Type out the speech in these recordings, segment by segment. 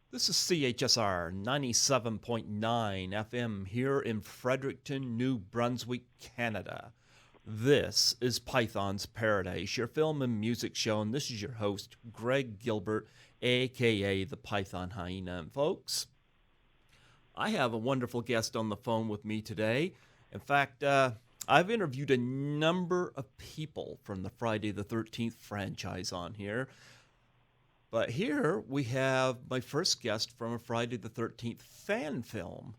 This is CHSR 97.9 FM here in Fredericton, New Brunswick, Canada. This is Python's Paradise, your film and music show, and this is your host, Greg Gilbert, aka the Python Hyena. And folks, I have a wonderful guest on the phone with me today. In fact, I've interviewed a number of people from the Friday the 13th franchise on here. But here we have my first guest from a Friday the 13th fan film.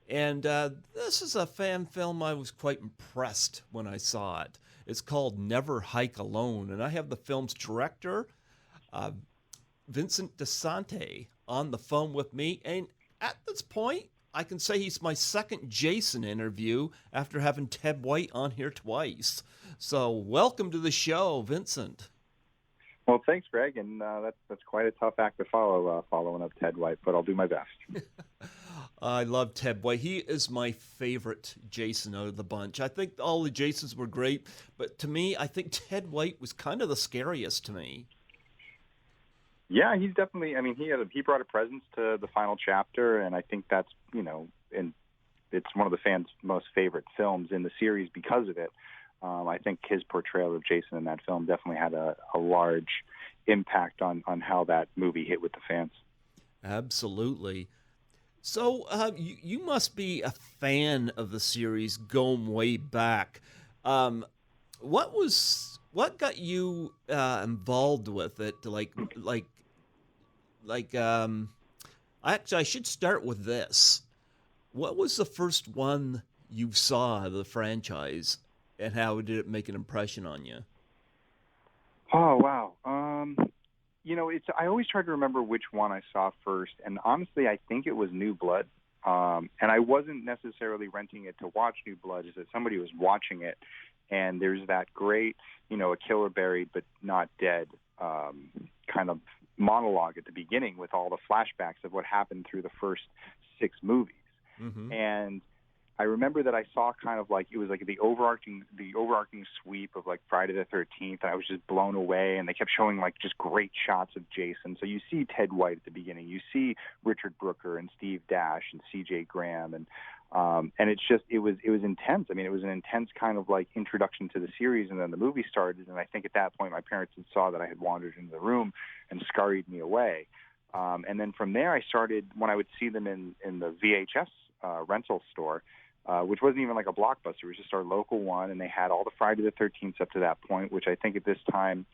And this is a fan film I was quite impressed when I saw it. It's called Never Hike Alone. And I have the film's director, uh, Vincent DiSante, on the phone with me. And at this point, I can say he's my second Jason interview after having Ted White on here twice. So welcome to the show, Vincent. Well, thanks, Greg, and that's quite a tough act to follow, following up Ted White, but I'll do my best. I love Ted White. He is my favorite Jason out of the bunch. I think all the Jasons were great, but to me, I think Ted White was kind of the scariest to me. Yeah, he's definitely. I mean, he brought a presence to the final chapter, and I think that's and it's one of the fans' most favorite films in the series because of it. I think his portrayal of Jason in that film definitely had a large impact on how that movie hit with the fans. Absolutely. So you must be a fan of the series going way back. What got you involved with it? Actually, I should start with this. What was the first one you saw of the franchise? And how did it make an impression on you? Oh, wow. I always try to remember which one I saw first, and honestly, I think it was New Blood. And I wasn't necessarily renting it to watch New Blood, is that somebody was watching it, and there's that great, a killer buried but not dead kind of monologue at the beginning with all the flashbacks of what happened through the first 6 movies. Mm-hmm. And I remember that I saw kind of like it was like the overarching sweep of like Friday the 13th, and I was just blown away. And they kept showing like just great shots of Jason. So you see Ted White at the beginning, you see Richard Brooker and Steve Dash and C.J. Graham, and it's just it was intense. I mean, it was an intense kind of like introduction to the series, and then the movie started. And I think at that point, my parents had saw that I had wandered into the room and scurried me away. And then from there, I started when I would see them in the VHS rental store. Which wasn't even like a Blockbuster. It was just our local one, and they had all the Friday the 13th up to that point, which I think at this time,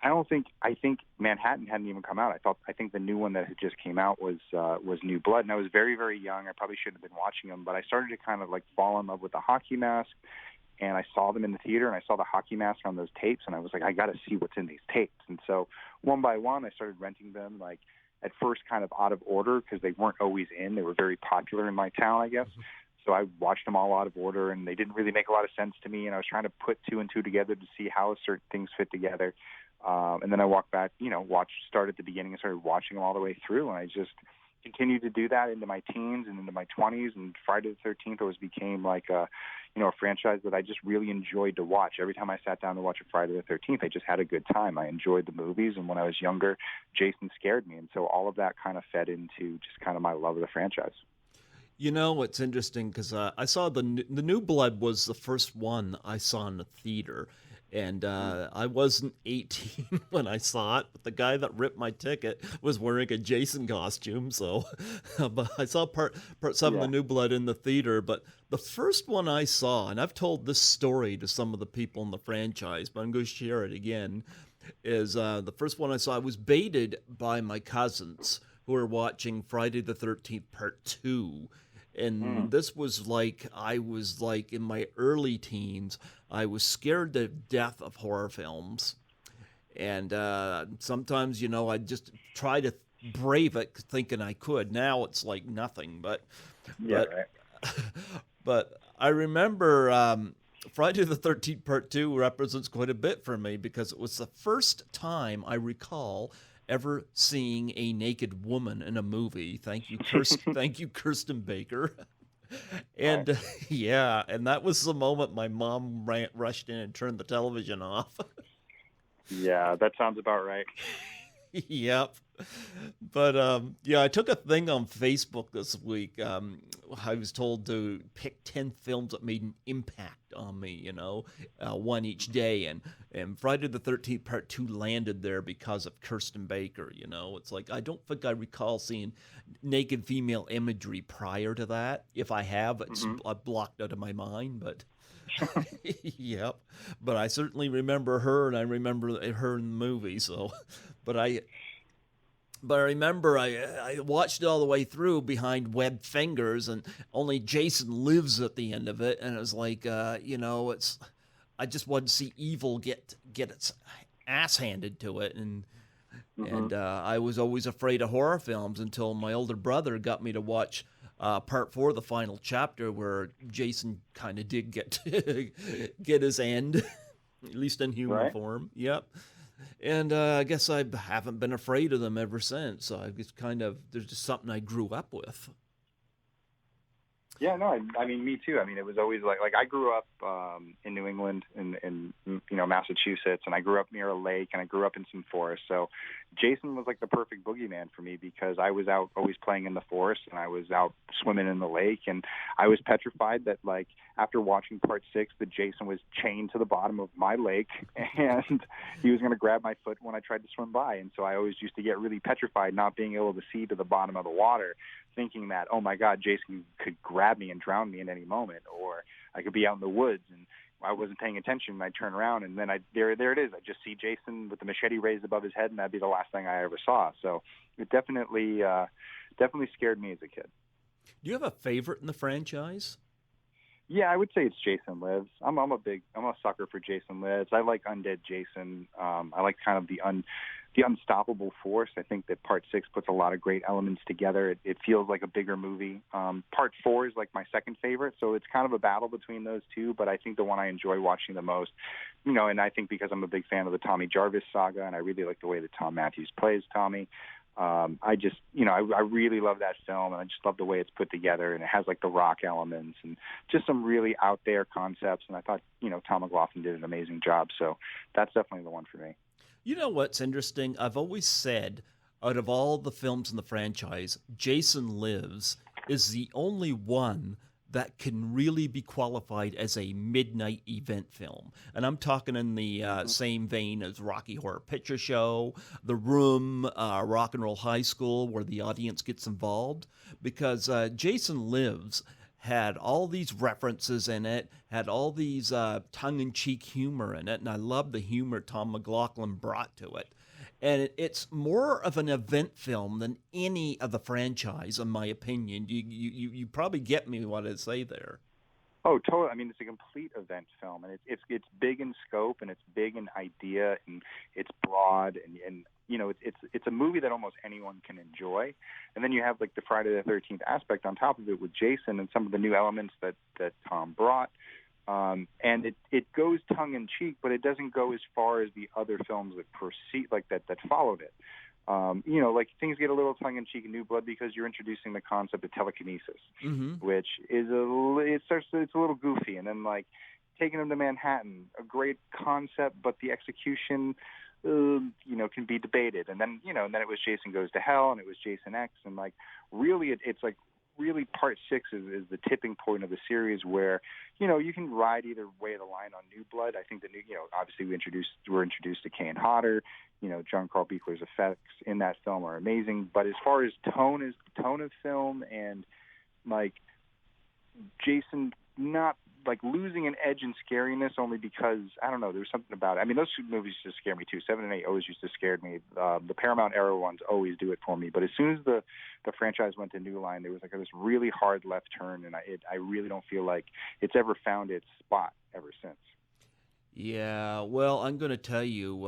I think Manhattan hadn't even come out. I think the new one that had just came out was New Blood, and I was very, very young. I probably shouldn't have been watching them, but I started to kind of like fall in love with the hockey mask, and I saw them in the theater, and I saw the hockey mask on those tapes, and I was like, I got to see what's in these tapes. And so one by one, I started renting them, like at first kind of out of order because they weren't always in. They were very popular in my town, I guess. Mm-hmm. So I watched them all out of order, and they didn't really make a lot of sense to me. And I was trying to put 2 and 2 together to see how certain things fit together. And then I walked back, started at the beginning and started watching them all the way through. And I just continued to do that into my teens and into my 20s. And Friday the 13th always became like a franchise that I just really enjoyed to watch. Every time I sat down to watch a Friday the 13th, I just had a good time. I enjoyed the movies. And when I was younger, Jason scared me. And so all of that kind of fed into just kind of my love of the franchise. You know, it's interesting because I saw the New Blood was the first one I saw in the theater, and I wasn't 18 when I saw it, but the guy that ripped my ticket was wearing a Jason costume, so but I saw part some of the New Blood in the theater, but the first one I saw, and I've told this story to some of the people in the franchise, but I'm going to share it again, is the first one I saw, I was baited by my cousins who were watching Friday the 13th Part 2. And this was like, I was like in my early teens, I was scared to death of horror films. And sometimes, I'd just try to brave it thinking I could. Now it's like nothing. But I remember Friday the 13th Part 2 represents quite a bit for me because it was the first time I recall ever seeing a naked woman in a movie. Thank you, Kirsten Baker. And and that was the moment my mom rushed in and turned the television off. Yeah, that sounds about right. Yep. But yeah, I took a thing on Facebook this week. I was told to pick 10 films that made an impact on me, one each day. And Friday the 13th Part 2 landed there because of Kirsten Baker, It's like, I don't think I recall seeing naked female imagery prior to that. If I have, it's blocked out of my mind, but... Yep, but I certainly remember her, and I remember her in the movie. So, but I remember I watched it all the way through behind webbed fingers, and only Jason lives at the end of it, and it was like, it's I just wanted to see evil get its ass handed to it, and I was always afraid of horror films until my older brother got me to watch. Part 4, the final chapter, where Jason kind of did get his end, at least in human form. Yep. And I guess I haven't been afraid of them ever since. So I just there's just something I grew up with. Yeah, no, I mean, me too. I mean, it was always like I grew up in New England, in Massachusetts, and I grew up near a lake, and I grew up in some forest. So Jason was like the perfect boogeyman for me because I was out always playing in the forest, and I was out swimming in the lake, and I was petrified that like after watching Part 6, that Jason was chained to the bottom of my lake, and he was going to grab my foot when I tried to swim by. And so I always used to get really petrified, not being able to see to the bottom of the water, thinking that, oh my God, Jason could grab me and drown me at any moment, or I could be out in the woods and I wasn't paying attention and I'd turn around and then there it is. I'd just see Jason with the machete raised above his head, and that'd be the last thing I ever saw. So it definitely scared me as a kid. Do you have a favorite in the franchise? Yeah, I would say it's Jason Lives. I'm a sucker for Jason Lives. I like Undead Jason. I like kind of the unstoppable force. I think that Part 6 puts a lot of great elements together. It feels like a bigger movie. Part 4 is like my second favorite, so it's kind of a battle between those two, but I think the one I enjoy watching the most, and I think because I'm a big fan of the Tommy Jarvis saga, and I really like the way that Tom Matthews plays Tommy. I really love that film, and I just love the way it's put together, and it has like the rock elements and just some really out there concepts, and I thought, Tom McLaughlin did an amazing job, so that's definitely the one for me. You know what's interesting? I've always said, out of all the films in the franchise, Jason Lives is the only one that can really be qualified as a midnight event film. And I'm talking in the same vein as Rocky Horror Picture Show, The Room, Rock and Roll High School, where the audience gets involved. Because Jason Lives had all these references in it, had all these tongue-in-cheek humor in it, and I love the humor Tom McLaughlin brought to it. And it's more of an event film than any of the franchise, in my opinion. You probably get me what I say there. Oh, totally. I mean, it's a complete event film, and it's big in scope, and it's big in idea, and it's broad, and it's a movie that almost anyone can enjoy. And then you have like the Friday the 13th aspect on top of it with Jason and some of the new elements that Tom brought. And it goes tongue in cheek, but it doesn't go as far as the other films that proceed that followed it. Like things get a little tongue in cheek in New Blood because you're introducing the concept of telekinesis, which is it's a little goofy. And then like Taking Him to Manhattan, a great concept, but the execution, can be debated. And then, and then it was Jason Goes to Hell, and it was Jason X, and like really, it's like really Part 6 is the tipping point of the series where, you can ride either way of the line on New Blood. I think obviously we're introduced to Kane Hodder. John Carl Buechler's effects in that film are amazing. But as far as tone of film and like Jason not like losing an edge in scariness only because, I don't know, there's something about it. I mean, those two movies used to scare me too. 7 and 8 always used to scare me. The Paramount era ones always do it for me. But as soon as the franchise went to New Line, there was like this really hard left turn, and I really don't feel like it's ever found its spot ever since. Yeah, well, I'm going to tell you,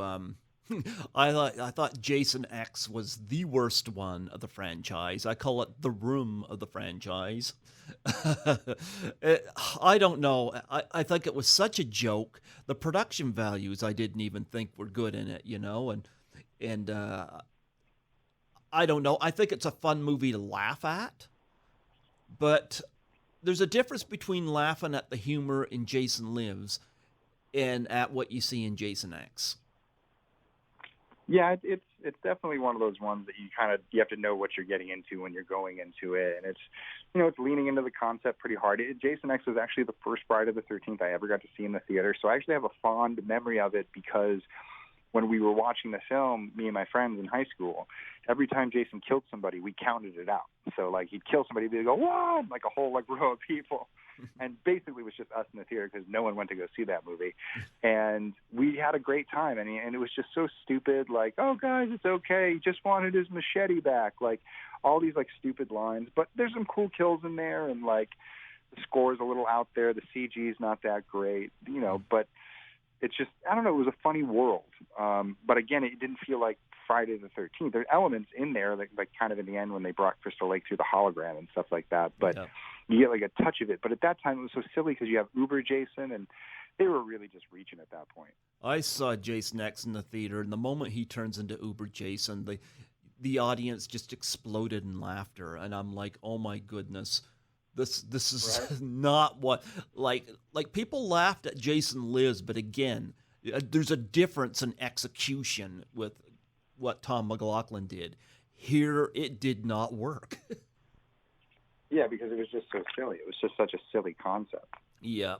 I thought Jason X was the worst one of the franchise. I call it the Room of the franchise. I don't know. I think it was such a joke. The production values I didn't even think were good in it, and I don't know. I think it's a fun movie to laugh at, but there's a difference between laughing at the humor in Jason Lives and at what you see in Jason X. Yeah, it's definitely one of those ones that you have to know what you're getting into when you're going into it, and it's leaning into the concept pretty hard. Jason X was actually the first Friday the 13th I ever got to see in the theater, so I actually have a fond memory of it because when we were watching the film, me and my friends in high school, every time Jason killed somebody, we counted it out. So like he'd kill somebody, they'd go, "What?" Like a whole row of people. And basically it was just us in the theater because no one went to go see that movie. And we had a great time. And it was just so stupid. Like, "Oh, guys, it's okay. He just wanted his machete back." Like all these like stupid lines. But there's some cool kills in there. And like the score's a little out there. The CG's not that great, but it's just, I don't know, it was a funny world. But again, it didn't feel like Friday the 13th. There are elements in there, like kind of in the end when they brought Crystal Lake through the hologram and stuff like that. But you get like a touch of it. But at that time, it was so silly because you have Uber Jason, and they were really just reaching at that point. I saw Jason X in the theater, and the moment he turns into Uber Jason, the audience just exploded in laughter. And I'm like, oh my goodness. This is right. Not what, like people laughed at Jason Lives, but again, there's a difference in execution with what Tom McLoughlin did. Here, it did not work. Yeah, because it was just so silly. It was just such a silly concept. Yeah.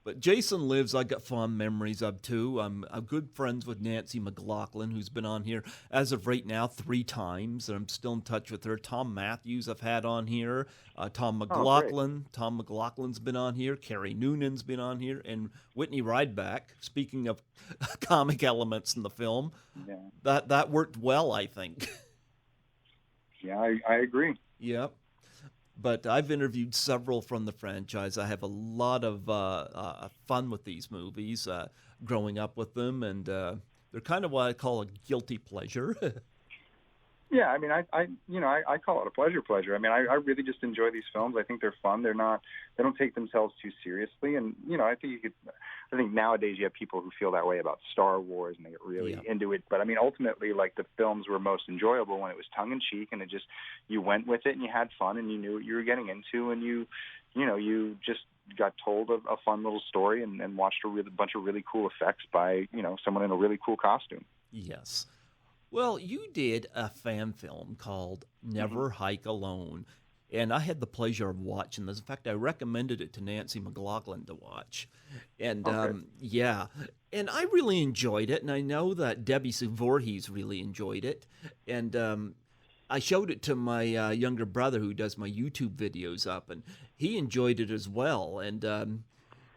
But Jason Lives, I got fond memories of, too. I'm good friends with Nancy McLaughlin, who's been on here, as of right now, 3 times, and I'm still in touch with her. Tom Matthews I've had on here. Tom McLaughlin. Tom McLaughlin's been on here. Carrie Noonan's been on here. And Whitney Rideback, speaking of comic elements in the film, that worked well, I think. Yeah, I agree. Yep. But I've interviewed several from the franchise. I have a lot of fun with these movies, growing up with them, and they're kind of what I call a guilty pleasure. Yeah, I mean, I call it a pleasure. I mean, I really just enjoy these films. I think they're fun. They don't take themselves too seriously, and I think nowadays you have people who feel that way about Star Wars and they get really into it. But I mean, ultimately, like the films were most enjoyable when it was tongue in cheek, and you went with it and you had fun and you knew what you were getting into, and you just got told a fun little story and watched a bunch of really cool effects by someone in a really cool costume. Yes. Well, you did a fan film called Never Hike Alone, and I had the pleasure of watching this. In fact, I recommended it to Nancy McLaughlin to watch. And, and I really enjoyed it, and I know that Debbie Voorhees really enjoyed it. And I showed it to my younger brother who does my YouTube videos up, and he enjoyed it as well. And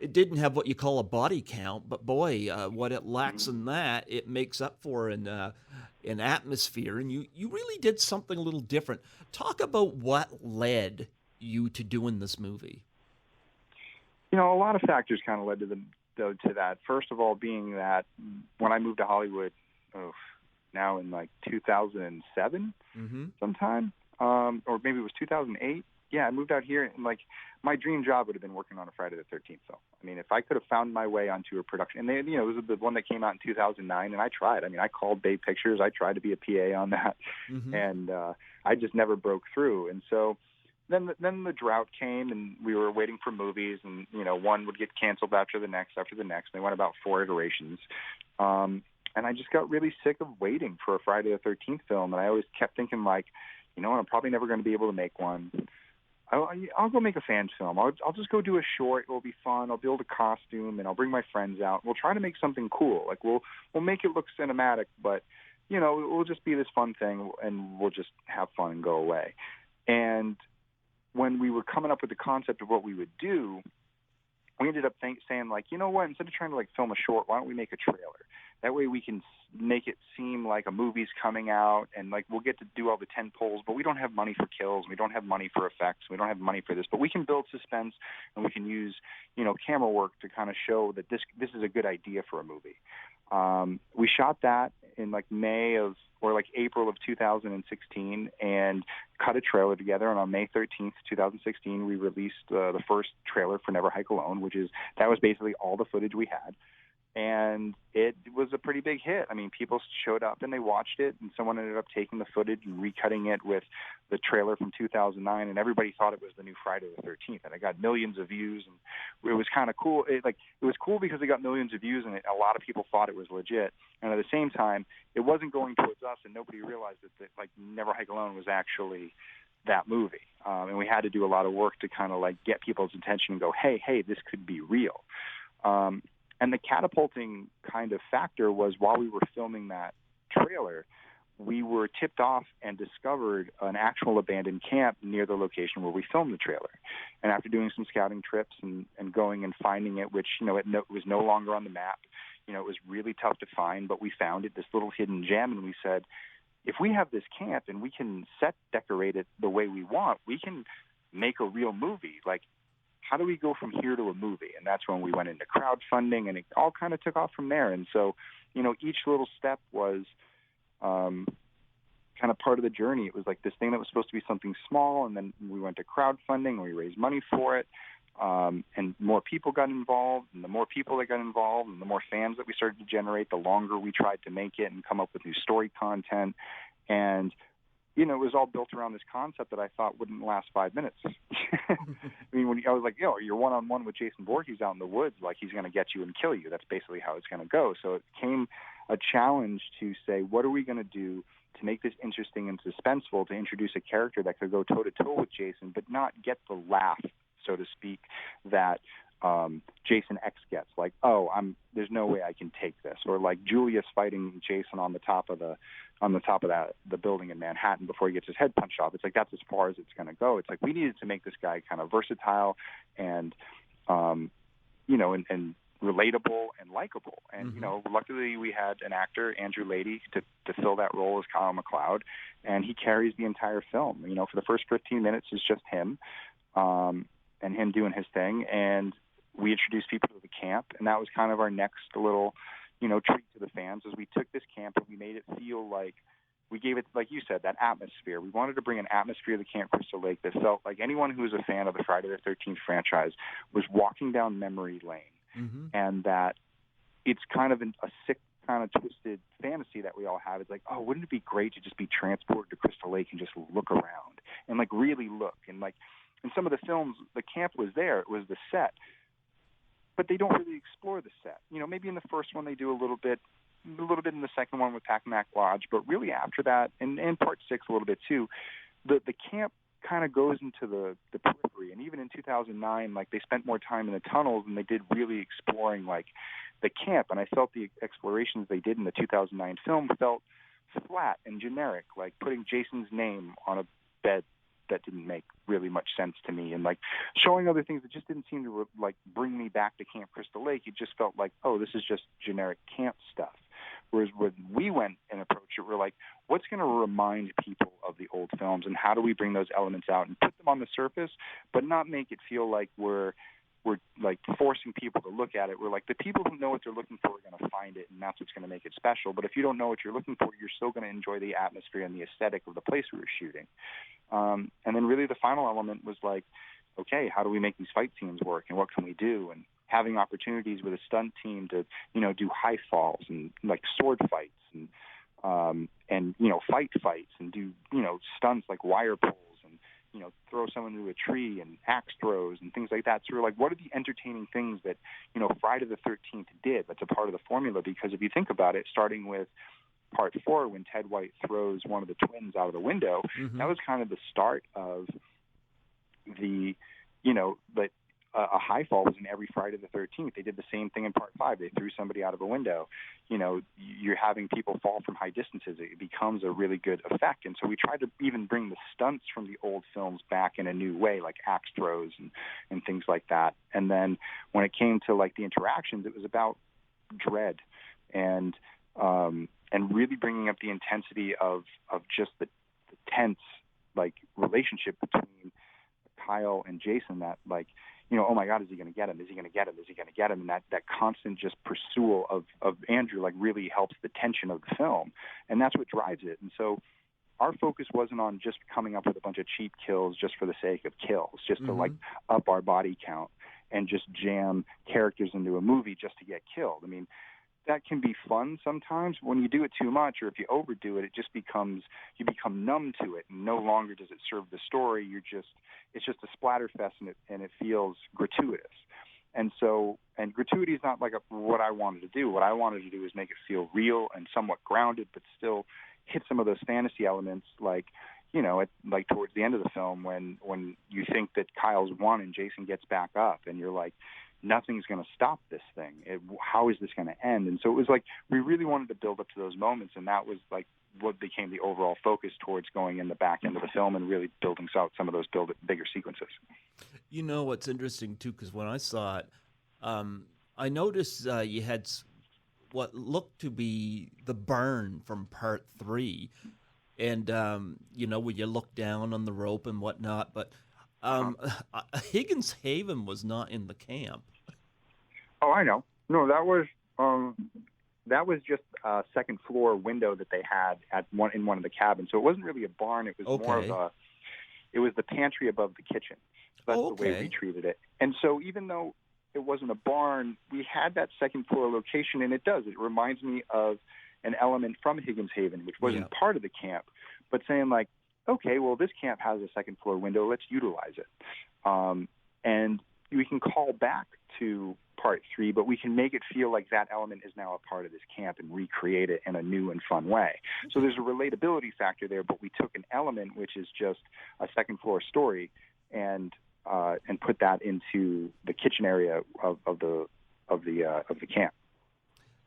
it didn't have what you call a body count, but boy, what it lacks in that, it makes up for in atmosphere. And you really did something a little different. Talk about what led you to doing this movie. A lot of factors kind of led to that. First of all, being that when I moved to Hollywood, now in like 2007, sometime, or maybe it was 2008. Yeah, I moved out here, and like my dream job would have been working on a Friday the 13th film. I mean, if I could have found my way onto a production, and it was the one that came out in 2009, and I tried. I mean, I called Bay Pictures. I tried to be a PA on that, and I just never broke through. And so then the drought came, and we were waiting for movies, and one would get canceled after the next. And they went about 4 iterations. And I just got really sick of waiting for a Friday the 13th film, and I always kept thinking, like, I'm probably never going to be able to make one. I'll go make a fan film. I'll just go do a short. It'll be fun. I'll build a costume, and I'll bring my friends out. We'll try to make something cool. Like we'll make it look cinematic, but it will just be this fun thing, and we'll just have fun and go away. And when we were coming up with the concept of what we would do, we ended up saying, like, you know what? Instead of trying to like film a short, why don't we make a trailer? That way we can make it seem like a movie's coming out, and like we'll get to do all the 10 poles, but we don't have money for kills, we don't have money for effects, we don't have money for this, but we can build suspense, and we can use camera work to kind of show that this is a good idea for a movie. We shot that in like April of 2016 and cut a trailer together, and on May 13th, 2016, we released the first trailer for Never Hike Alone, that was basically all the footage we had. and it was a pretty big hit. I mean, people showed up and they watched it, and someone ended up taking the footage and recutting it with the trailer from 2009, and everybody thought it was the new Friday the 13th, and it got millions of views, and it was kind of cool. It was cool because it got millions of views, and a lot of people thought it was legit. And at the same time, it wasn't going towards us, and nobody realized that like Never Hike Alone was actually that movie. And we had to do a lot of work to kind of like get people's attention and go, hey, this could be real. And the catapulting kind of factor was while we were filming that trailer, we were tipped off and discovered an actual abandoned camp near the location where we filmed the trailer. And after doing some scouting trips and going and finding it, which, it was no longer on the map, it was really tough to find, but we found it, this little hidden gem, and we said, if we have this camp and we can decorate it the way we want, we can make a real movie. Like, how do we go from here to a movie? And that's when we went into crowdfunding, and it all kind of took off from there. And so, each little step was kind of part of the journey. It was like this thing that was supposed to be something small, and then we went to crowdfunding, and we raised money for it, and more people got involved, and the more people that got involved, and the more fans that we started to generate, the longer we tried to make it and come up with new story content. And it was all built around this concept that I thought wouldn't last 5 minutes. I mean, I was like, you're one-on-one with Jason Voorhees out in the woods, like he's going to get you and kill you. That's basically how it's going to go. So it became a challenge to say, what are we going to do to make this interesting and suspenseful, to introduce a character that could go toe-to-toe with Jason, but not get the laugh, so to speak, that Jason X gets. Like, there's no way I can take this. Or like Julius fighting Jason on the top of the building in Manhattan before he gets his head punched off. It's like that's as far as it's going to go. It's like we needed to make this guy kind of versatile and and relatable and likable. And luckily we had an actor, Andrew Lady, to fill that role as Kyle MacLeod, and he carries the entire film. For the first 15 minutes is just him and him doing his thing, and we introduced people to the camp, and that was kind of our next little treat to the fans, as we took this camp and we made it feel like, we gave it, like you said, that atmosphere. We wanted to bring an atmosphere to Camp Crystal Lake that felt like anyone who was a fan of the Friday the 13th franchise was walking down memory lane, and that it's kind of a sick, kind of twisted fantasy that we all have. It's like, wouldn't it be great to just be transported to Crystal Lake and just look around and like really look, and like in some of the films, the camp was there, it was the set, but they don't really explore the set. Maybe in the first one they do a little bit in the second one with Packmack Lodge, but really after that, and part 6 a little bit too, the camp kind of goes into the periphery. And even in 2009, like they spent more time in the tunnels than they did really exploring like the camp. And I felt the explorations they did in the 2009 film felt flat and generic, like putting Jason's name on a bed that didn't make really much sense to me, and like showing other things that just didn't seem to like bring me back to Camp Crystal Lake. It just felt like, this is just generic camp stuff. Whereas when we went and approached it, we're like, what's going to remind people of the old films, and how do we bring those elements out and put them on the surface, but not make it feel like we're like forcing people to look at it. We're like, the people who know what they're looking for are going to find it, and that's what's going to make it special. But if you don't know what you're looking for, you're still going to enjoy the atmosphere and the aesthetic of the place we were shooting. And then really the final element was like, okay, how do we make these fight scenes work, and what can we do? And having opportunities with a stunt team to, do high falls and like sword fights and fights and do, stunts like wire pulls and, throw someone into a tree and axe throws and things like that. So we're like, what are the entertaining things that, Friday the 13th did that's a part of the formula? Because if you think about it, starting with part 4, when Ted White throws one of the twins out of the window, that was kind of the start of the, a high fall was in every Friday the 13th. They did the same thing in part 5. They threw somebody out of a window. You're having people fall from high distances. It becomes a really good effect. And so we tried to even bring the stunts from the old films back in a new way, like axe throws and things like that. And then when it came to like the interactions, it was about dread and really bringing up the intensity of just the tense like relationship between Kyle and Jason, that like, oh my God, is he going to get him? Is he going to get him? Is he going to get him? And that constant just pursuit of Andrew like really helps the tension of the film. And that's what drives it. And so our focus wasn't on just coming up with a bunch of cheap kills just for the sake of kills, just to like up our body count. and just jam characters into a movie just to get killed. I mean, that can be fun sometimes. When you do it too much, or if you overdo it, you become numb to it, and no longer does it serve the story. It's just a splatter fest, and it feels gratuitous. And gratuity is not like what I wanted to do. What I wanted to do is make it feel real and somewhat grounded, but still hit some of those fantasy elements, like, like towards the end of the film when you think that Kyle's won and Jason gets back up, and you're like, nothing's going to stop this thing. How is this going to end? And so it was like we really wanted to build up to those moments, and that was like what became the overall focus towards going in the back end of the film and really building out some of those bigger sequences. What's interesting, too, because when I saw it, I noticed you had what looked to be the burn from part 3, and, where you look down on the rope and whatnot, but Higgins Haven was not in the camp. Oh, I know. No, that was just a second floor window that they had in one of the cabins. So it wasn't really a barn. It was more of it was the pantry above the kitchen. So that's the way we treated it. And so even though it wasn't a barn, we had that second floor location, and it reminds me of an element from Higgins Haven, which wasn't part of the camp, but saying like, okay, well, this camp has a second floor window. Let's utilize it. And we can call back to part 3, but we can make it feel like that element is now a part of this camp and recreate it in a new and fun way. So there's a relatability factor there, but we took an element which is just a second floor story and put that into the kitchen area of the camp.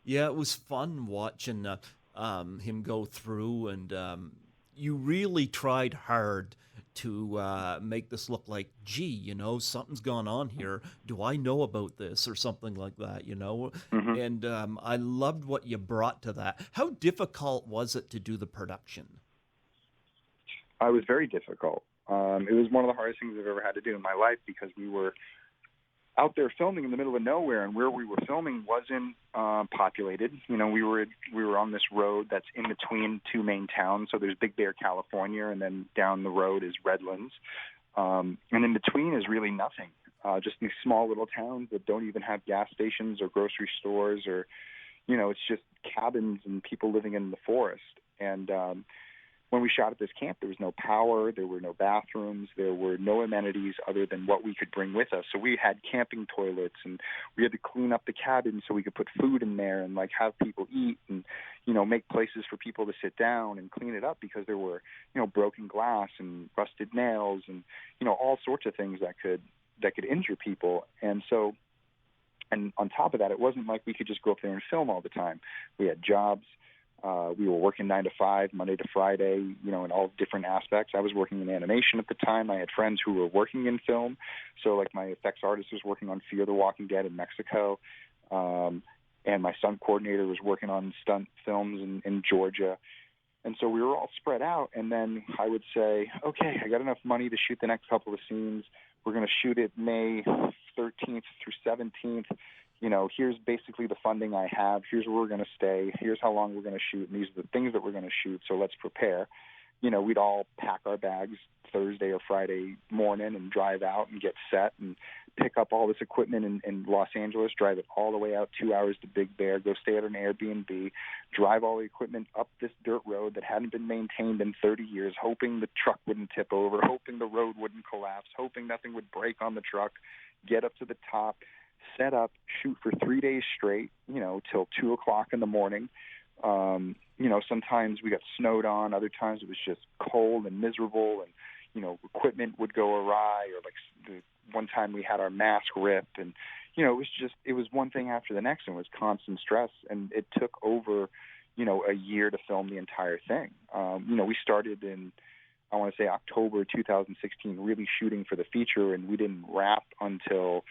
Yeah, it was fun watching him go through, and you really tried hard to make this look like, gee, something's gone on here. Do I know about this or something like that, Mm-hmm. And I loved what you brought to that. How difficult was it to do the production? It was very difficult. It was one of the hardest things I've ever had to do in my life, because we were out there filming in the middle of nowhere, and where we were filming wasn't populated. We were on this road that's in between two main towns. So there's Big Bear, California, and then down the road is Redlands. And in between is really nothing. Just these small little towns that don't even have gas stations or grocery stores, or, it's just cabins and people living in the forest. And when we shot at this camp, there was no power, there were no bathrooms, there were no amenities other than what we could bring with us. So we had camping toilets, and we had to clean up the cabin so we could put food in there and have people eat, and make places for people to sit down and clean it up, because there were broken glass and rusted nails and all sorts of things that could injure people. And on top of that, it wasn't like we could just go up there and film all the time. We had jobs. We were working 9 to 5, Monday to Friday, in all different aspects. I was working in animation at the time. I had friends who were working in film. So my effects artist was working on Fear the Walking Dead in Mexico. And my stunt coordinator was working on stunt films in Georgia. And so we were all spread out. And then I would say, okay, I got enough money to shoot the next couple of scenes. We're going to shoot it May 13th through 17th. Here's basically the funding I have. Here's where we're going to stay. Here's how long we're going to shoot. And these are the things that we're going to shoot. So let's prepare. We'd all pack our bags Thursday or Friday morning and drive out and get set and pick up all this equipment in Los Angeles, drive it all the way out 2 hours to Big Bear, go stay at an Airbnb, drive all the equipment up this dirt road that hadn't been maintained in 30 years, hoping the truck wouldn't tip over, hoping the road wouldn't collapse, hoping nothing would break on the truck, get up to the top, set up, shoot for 3 days straight, till 2 o'clock in the morning. Sometimes we got snowed on. Other times it was just cold and miserable, and, equipment would go awry, or the one time we had our mask ripped, and, it was one thing after the next, and it was constant stress. And it took over, a year to film the entire thing. We started in, I want to say, October 2016, really shooting for the feature, and we didn't wrap until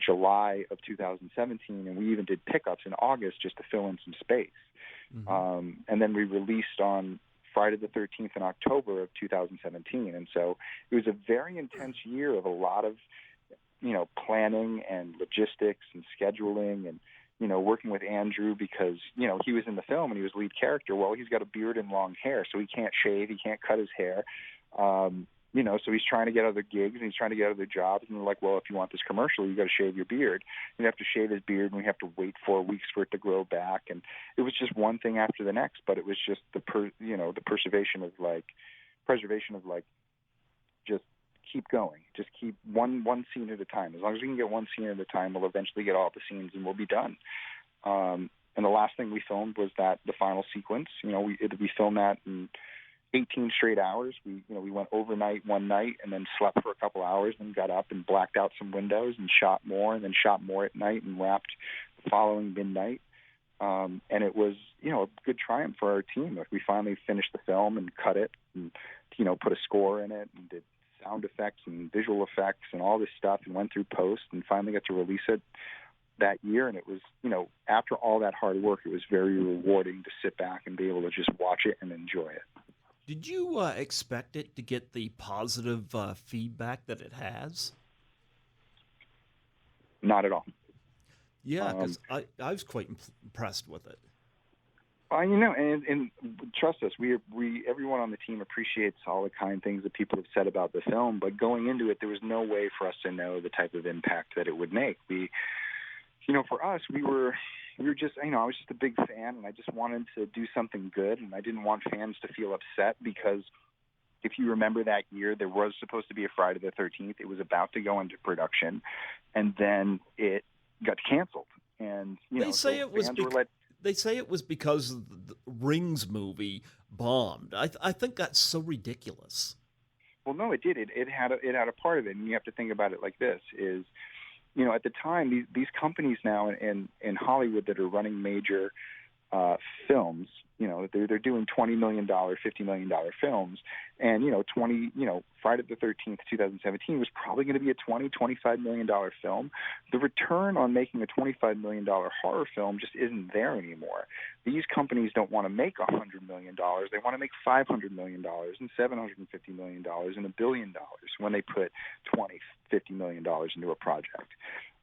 July of 2017, and we even did pickups in August just to fill in some space. Mm-hmm. And then we released on Friday the 13th in October of 2017. And so it was a very intense year of a lot of, planning and logistics and scheduling and, working with Andrew, because, he was in the film and he was lead character. Well, he's got a beard and long hair, so he can't shave, he can't cut his hair. So he's trying to get other gigs and he's trying to get other jobs. And they're like, well, if you want this commercial, you got to shave your beard. You have to shave his beard, and we have to wait 4 weeks for it to grow back. And it was just one thing after the next. But it was just the preservation of just keep going, just keep one scene at a time. As long as we can get one scene at a time, we'll eventually get all the scenes and we'll be done. And the last thing we filmed was the final sequence. We filmed that in 18 straight hours. We went overnight one night and then slept for a couple hours and got up and blacked out some windows and shot more and then shot more at night and wrapped the following midnight. And it was, a good triumph for our team. Like, we finally finished the film and cut it and, put a score in it and did sound effects and visual effects and all this stuff and went through post and finally got to release it that year. And it was, after all that hard work, it was very rewarding to sit back and be able to just watch it and enjoy it. Did you expect it to get the positive feedback that it has? Not at all. Yeah, because I was quite impressed with it. And trust us, we everyone on the team appreciates all the kind things that people have said about the film. But going into it, there was no way for us to know the type of impact that it would make. For us, we were just, I was just a big fan, and I just wanted to do something good, and I didn't want fans to feel upset because if you remember that year, there was supposed to be a Friday the 13th. It was about to go into production, and then it got canceled. And they say it was they say it was because the Rings movie bombed. I think that's so ridiculous. Well, no, it did. It had a part of it, and you have to think about it like this: is at the time, these companies now in Hollywood that are running major films, they're doing $20 million, $50 million films, and Friday the 13th, 2017 was probably going to be a $25 million film. The return on making a $25 million horror film just isn't there anymore. These companies don't want to make $100 million; they want to make $500 million and $750 million and $1 billion when they put $50 million into a project.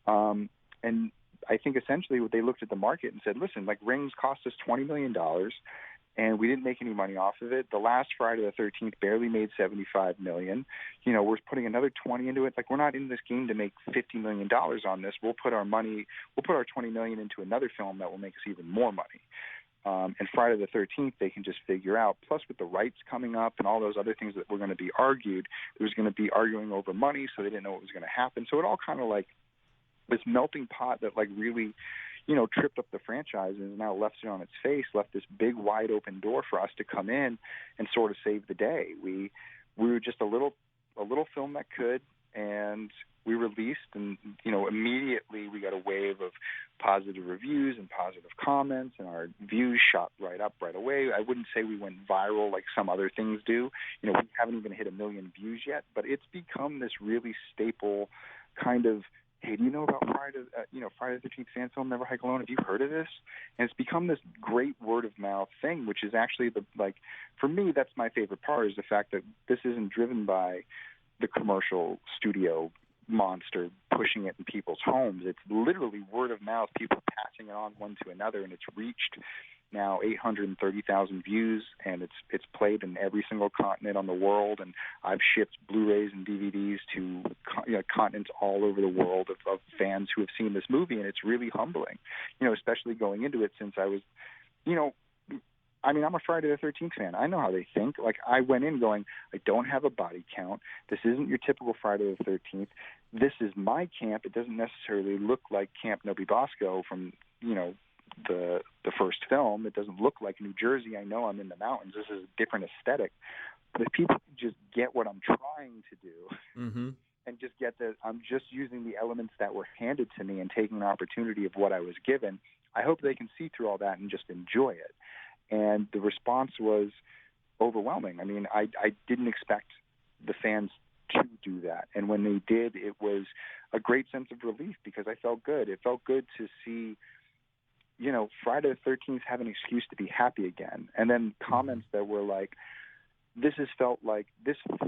And I think essentially what they looked at the market and said, listen, like, Rings cost us $20 million and we didn't make any money off of it. The last Friday the 13th barely made $75 million. We're putting another 20 into it. Like, we're not in this game to make $50 million on this. We'll put our $20 million into another film that will make us even more money. And Friday the 13th, they can just figure out. Plus, with the rights coming up and all those other things that were going to be argued, there was going to be arguing over money, so they didn't know what was going to happen. So it all kind of like this melting pot that really, tripped up the franchise and now left it on its face, left this big wide open door for us to come in and sort of save the day. We were just a little film that could, and we released, and immediately we got a wave of positive reviews and positive comments, and our views shot right up right away. I wouldn't say we went viral like some other things do. We haven't even hit 1 million views yet, but it's become this really staple kind of, hey, do you know about Friday the 13th fan film, Never Hike Alone? Have you heard of this? And it's become this great word of mouth thing, which is actually for me, that's my favorite part, is the fact that this isn't driven by the commercial studio monster pushing it in people's homes. It's literally word of mouth, people passing it on one to another, and it's reached now 830,000 views, and it's played in every single continent on the world, and I've shipped Blu-rays and DVDs to continents all over the world of fans who have seen this movie, and it's really humbling, especially going into it, since I was, I'm a Friday the 13th fan. I know how they think. Like, I went in going, I don't have a body count. This isn't your typical Friday the 13th. This is my camp. It doesn't necessarily look like Camp Nobi Bosco from, the first film. It doesn't look like New Jersey. I know I'm in the mountains. This is a different aesthetic. But if people can just get what I'm trying to do, and just get that I'm just using the elements that were handed to me and taking an opportunity of what I was given, I hope they can see through all that and just enjoy it. And the response was overwhelming. I mean, I didn't expect the fans to do that. And when they did, it was a great sense of relief because I felt good. It felt good to see, Friday the 13th have an excuse to be happy again. And then comments that were like, this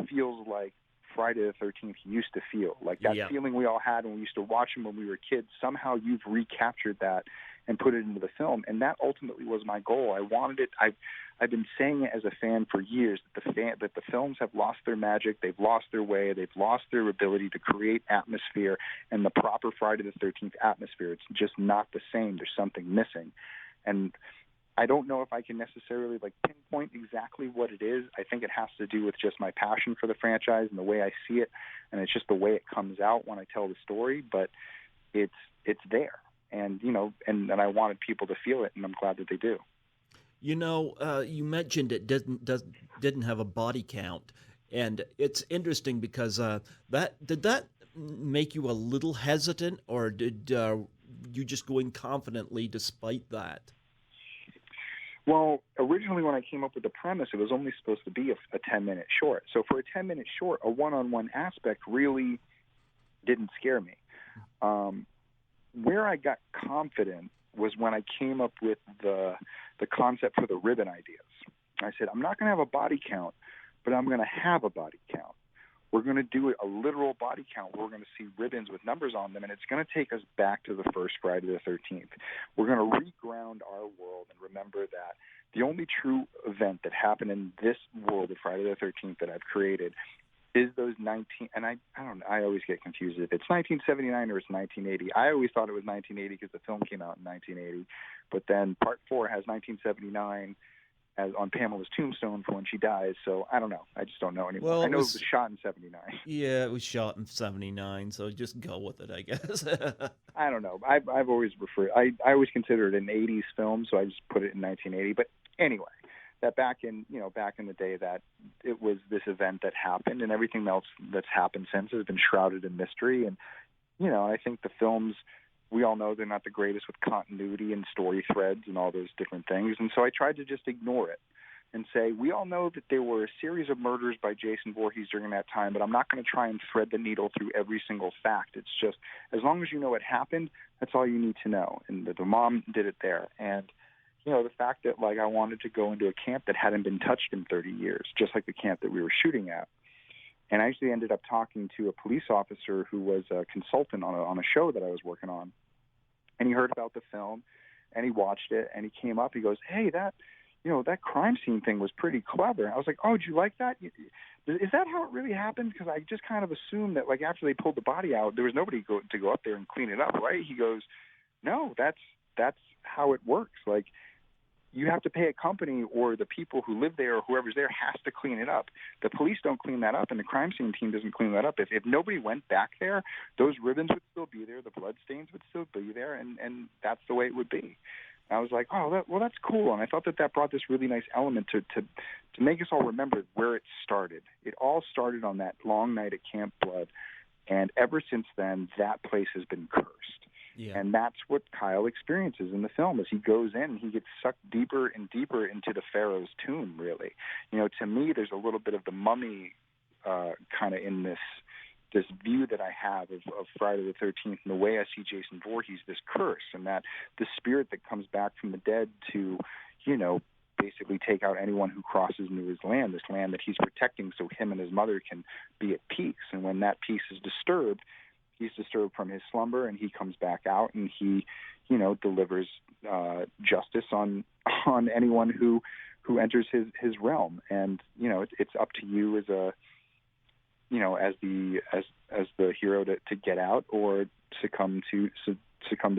feels like Friday the 13th used to feel. Like that feeling we all had when we used to watch them when we were kids. Somehow you've recaptured that and put it into the film. And that ultimately was my goal. I wanted it. I've been saying it as a fan for years that the films have lost their magic, they've lost their way, they've lost their ability to create atmosphere and the proper Friday the 13th atmosphere. It's just not the same. There's something missing. And I don't know if I can necessarily pinpoint exactly what it is. I think it has to do with just my passion for the franchise and the way I see it, and it's just the way it comes out when I tell the story. But it's there, and and I wanted people to feel it, and I'm glad that they do. You mentioned it didn't have a body count, and it's interesting because did that make you a little hesitant, or did you just go in confidently despite that? Well, originally when I came up with the premise, it was only supposed to be a 10-minute short. So for a 10-minute short, a one-on-one aspect really didn't scare me. Where I got confident was when I came up with the concept for the ribbon ideas. I said, I'm not going to have a body count, but I'm going to have a body count. We're going to do a literal body count where we're going to see ribbons with numbers on them, and it's going to take us back to the first Friday the 13th. We're going to reground our world and remember that the only true event that happened in this world of Friday the 13th that I've created is those 19, and I don't know, I always get confused if it's 1979 or it's 1980. I always thought it was 1980 because the film came out in 1980, but then Part 4 has 1979 as on Pamela's tombstone for when she dies, so I don't know. I just don't know anymore. Well, I know it was shot in 79. Yeah, it was shot in 79, so just go with it, I guess. I don't know. I've always referred, I always considered it an 80s film, so I just put it in 1980. But anyway, that back in the day that it was this event that happened, and everything else that's happened since has been shrouded in mystery. And I think the films, we all know they're not the greatest with continuity and story threads and all those different things. And so I tried to just ignore it and say, we all know that there were a series of murders by Jason Voorhees during that time, but I'm not going to try and thread the needle through every single fact. It's just, as long as you know it happened, that's all you need to know. And the mom did it there. And, the fact that, I wanted to go into a camp that hadn't been touched in 30 years, just like the camp that we were shooting at. And I actually ended up talking to a police officer who was a consultant on a show that I was working on. And he heard about the film, and he watched it, and he came up. He goes, hey, that crime scene thing was pretty clever. I was like, oh, did you like that? Is that how it really happened? Because I just kind of assumed that, after they pulled the body out, there was nobody to go up there and clean it up, right? He goes, no, that's how it works. You have to pay a company, or the people who live there or whoever's there has to clean it up. The police don't clean that up, and the crime scene team doesn't clean that up. If nobody went back there, those ribbons would still be there, the blood stains would still be there, and that's the way it would be. And I was like, oh, that's cool. And I thought that brought this really nice element to make us all remember where it started. It all started on that long night at Camp Blood, and ever since then, that place has been cursed. Yeah. And that's what Kyle experiences in the film as he goes in and he gets sucked deeper and deeper into the Pharaoh's tomb, really. To me, there's a little bit of the Mummy kind of in this view that I have of Friday the 13th and the way I see Jason Voorhees, this curse, and that the spirit that comes back from the dead to, basically take out anyone who crosses into his land, this land that he's protecting so him and his mother can be at peace. And when that peace is disturbed, he's disturbed from his slumber, and he comes back out, and he, delivers justice on anyone who enters his realm. And it's up to you as as the hero to get out or succumb to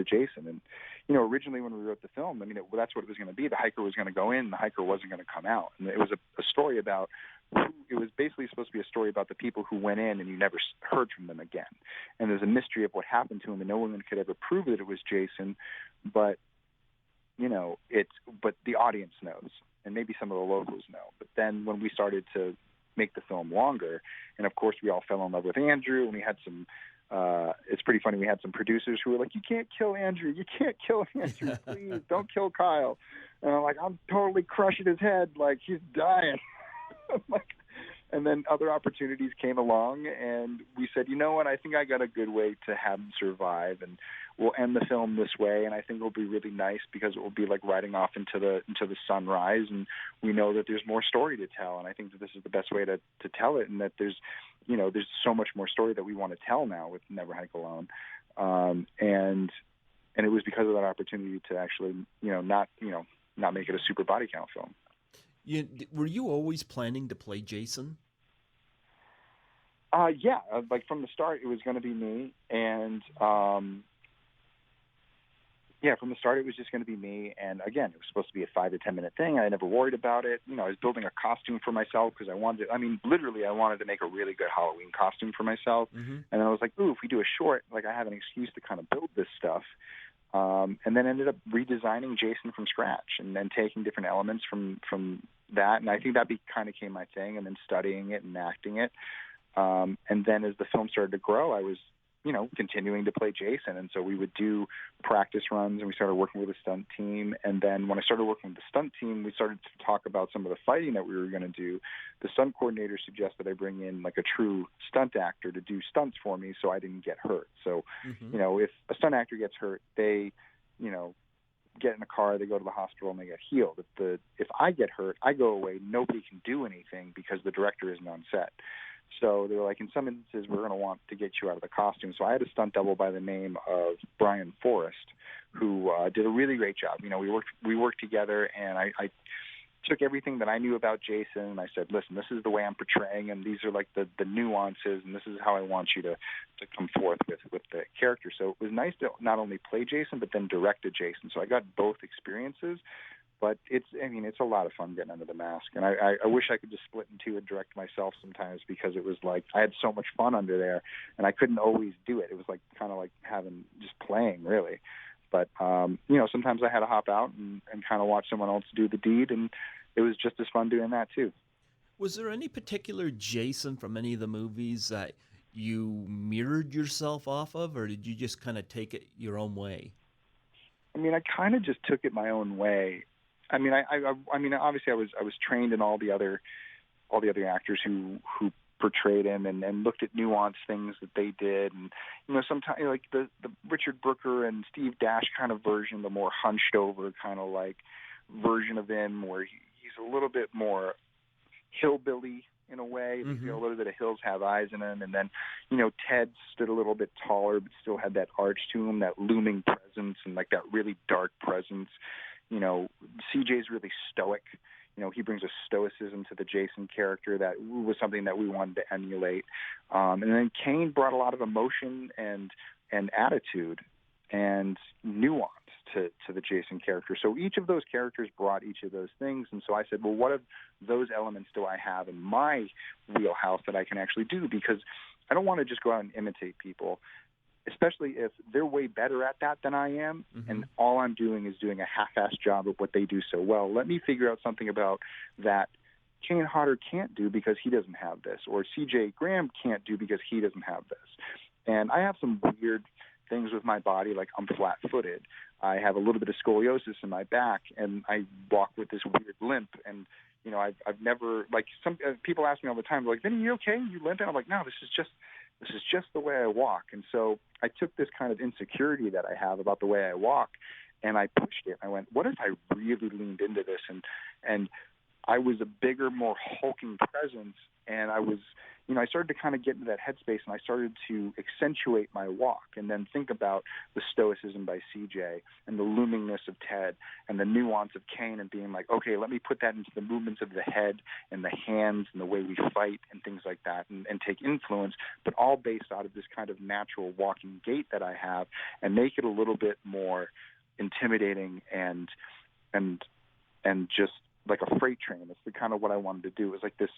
Jason. And originally when we wrote the film, that's what it was going to be. The hiker was going to go in, the hiker wasn't going to come out, and it was a story about. It was basically supposed to be a story about the people who went in and you never heard from them again. And there's a mystery of what happened to him, and no one could ever prove that it was Jason. But, but the audience knows, and maybe some of the locals know. But then when we started to make the film longer, and of course we all fell in love with Andrew, and we had some, it's pretty funny, we had some producers who were like, you can't kill Andrew, please, don't kill Kyle. And I'm like, I'm totally crushing his head, he's dying. And then other opportunities came along, and we said, you know what, I think I got a good way to have him survive, and we'll end the film this way, and I think it'll be really nice because it will be like riding off into the sunrise, and we know that there's more story to tell, and I think that this is the best way to tell it, and that there's so much more story that we want to tell now with Never Hike Alone. And And it was because of that opportunity to actually, not make it a super body count film. Were you always planning to play Jason? Yeah, like from the start, it was going to be me, and from the start, it was just going to be me. And again, it was supposed to be a 5 to 10 minute thing. I never worried about it. I was building a costume for myself because I wanted to make a really good Halloween costume for myself. Mm-hmm. And then I was like, ooh, if we do a short, like I have an excuse to kind of build this stuff. And then ended up redesigning Jason from scratch and then taking different elements from that. And I think that kind of became my thing, and then studying it and acting it. And then as the film started to grow, I was, continuing to play Jason. And so we would do practice runs, and we started working with a stunt team. And then when I started working with the stunt team, we started to talk about some of the fighting that we were going to do. The stunt coordinator suggested I bring in like a true stunt actor to do stunts for me so I didn't get hurt. So, if a stunt actor gets hurt, they, get in a car, they go to the hospital, and they get healed. If I get hurt, I go away. Nobody can do anything because the director isn't on set. So they were like, in some instances, we're going to want to get you out of the costume. So I had a stunt double by the name of Brian Forrest, who did a really great job. We worked together, and I took everything that I knew about Jason, and I said, listen, this is the way I'm portraying, and these are like the nuances, and this is how I want you to come forth with the character. So it was nice to not only play Jason, but then direct a Jason. So I got both experiences. But it's a lot of fun getting under the mask. And I wish I could just split in two and direct myself sometimes, because it was like I had so much fun under there, and I couldn't always do it. It was like kind of like just playing, really. But, sometimes I had to hop out and kind of watch someone else do the deed, and it was just as fun doing that, too. Was there any particular Jason from any of the movies that you mirrored yourself off of, or did you just kind of take it your own way? I kind of just took it my own way. Obviously I was trained in all the other actors who portrayed him and looked at nuanced things that they did, and sometimes like the Richard Brooker and Steve Dash kind of version, the more hunched over kind of like version of him, where he's a little bit more hillbilly in a way. Mm-hmm. A little bit of Hills Have Eyes in him, and then Ted stood a little bit taller but still had that arch to him, that looming presence, and like that really dark presence. CJ's really stoic. He brings a stoicism to the Jason character that was something that we wanted to emulate. And then Kane brought a lot of emotion and attitude and nuance to the Jason character. So each of those characters brought each of those things. And so I said, well, what of those elements do I have in my wheelhouse that I can actually do? Because I don't want to just go out and imitate people, especially if they're way better at that than I am, and all I'm doing is doing a half-assed job of what they do so well. Let me figure out something about that Kane Hodder can't do because he doesn't have this, or CJ Graham can't do because he doesn't have this. And I have some weird things with my body, like I'm flat-footed. I have a little bit of scoliosis in my back, and I walk with this weird limp. And I've never, like, some people ask me all the time, like, Vinny, you okay? You limping? I'm like, no, this is just the way I walk. And so I took this kind of insecurity that I have about the way I walk, and I pushed it. I went, what if I really leaned into this? And I was a bigger, more hulking presence, and I was, I started to kind of get into that headspace, and I started to accentuate my walk and then think about the stoicism by CJ and the loomingness of Ted and the nuance of Kane, and being like, okay, let me put that into the movements of the head and the hands and the way we fight and things like that, and take influence, but all based out of this kind of natural walking gait that I have, and make it a little bit more intimidating and just like a freight train. That's the kind of what I wanted to do. It was like this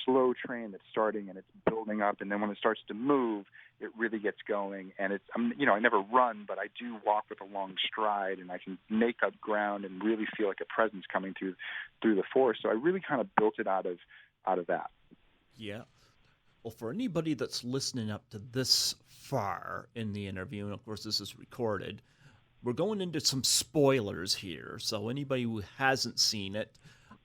slow train that's starting and it's building up, and then when it starts to move, it really gets going. And I never run, but I do walk with a long stride, and I can make up ground and really feel like a presence coming through the forest. So I really kind of built it out of that. Yeah. Well, for anybody that's listening up to this far in the interview, and of course this is recorded, we're going into some spoilers here. So anybody who hasn't seen it,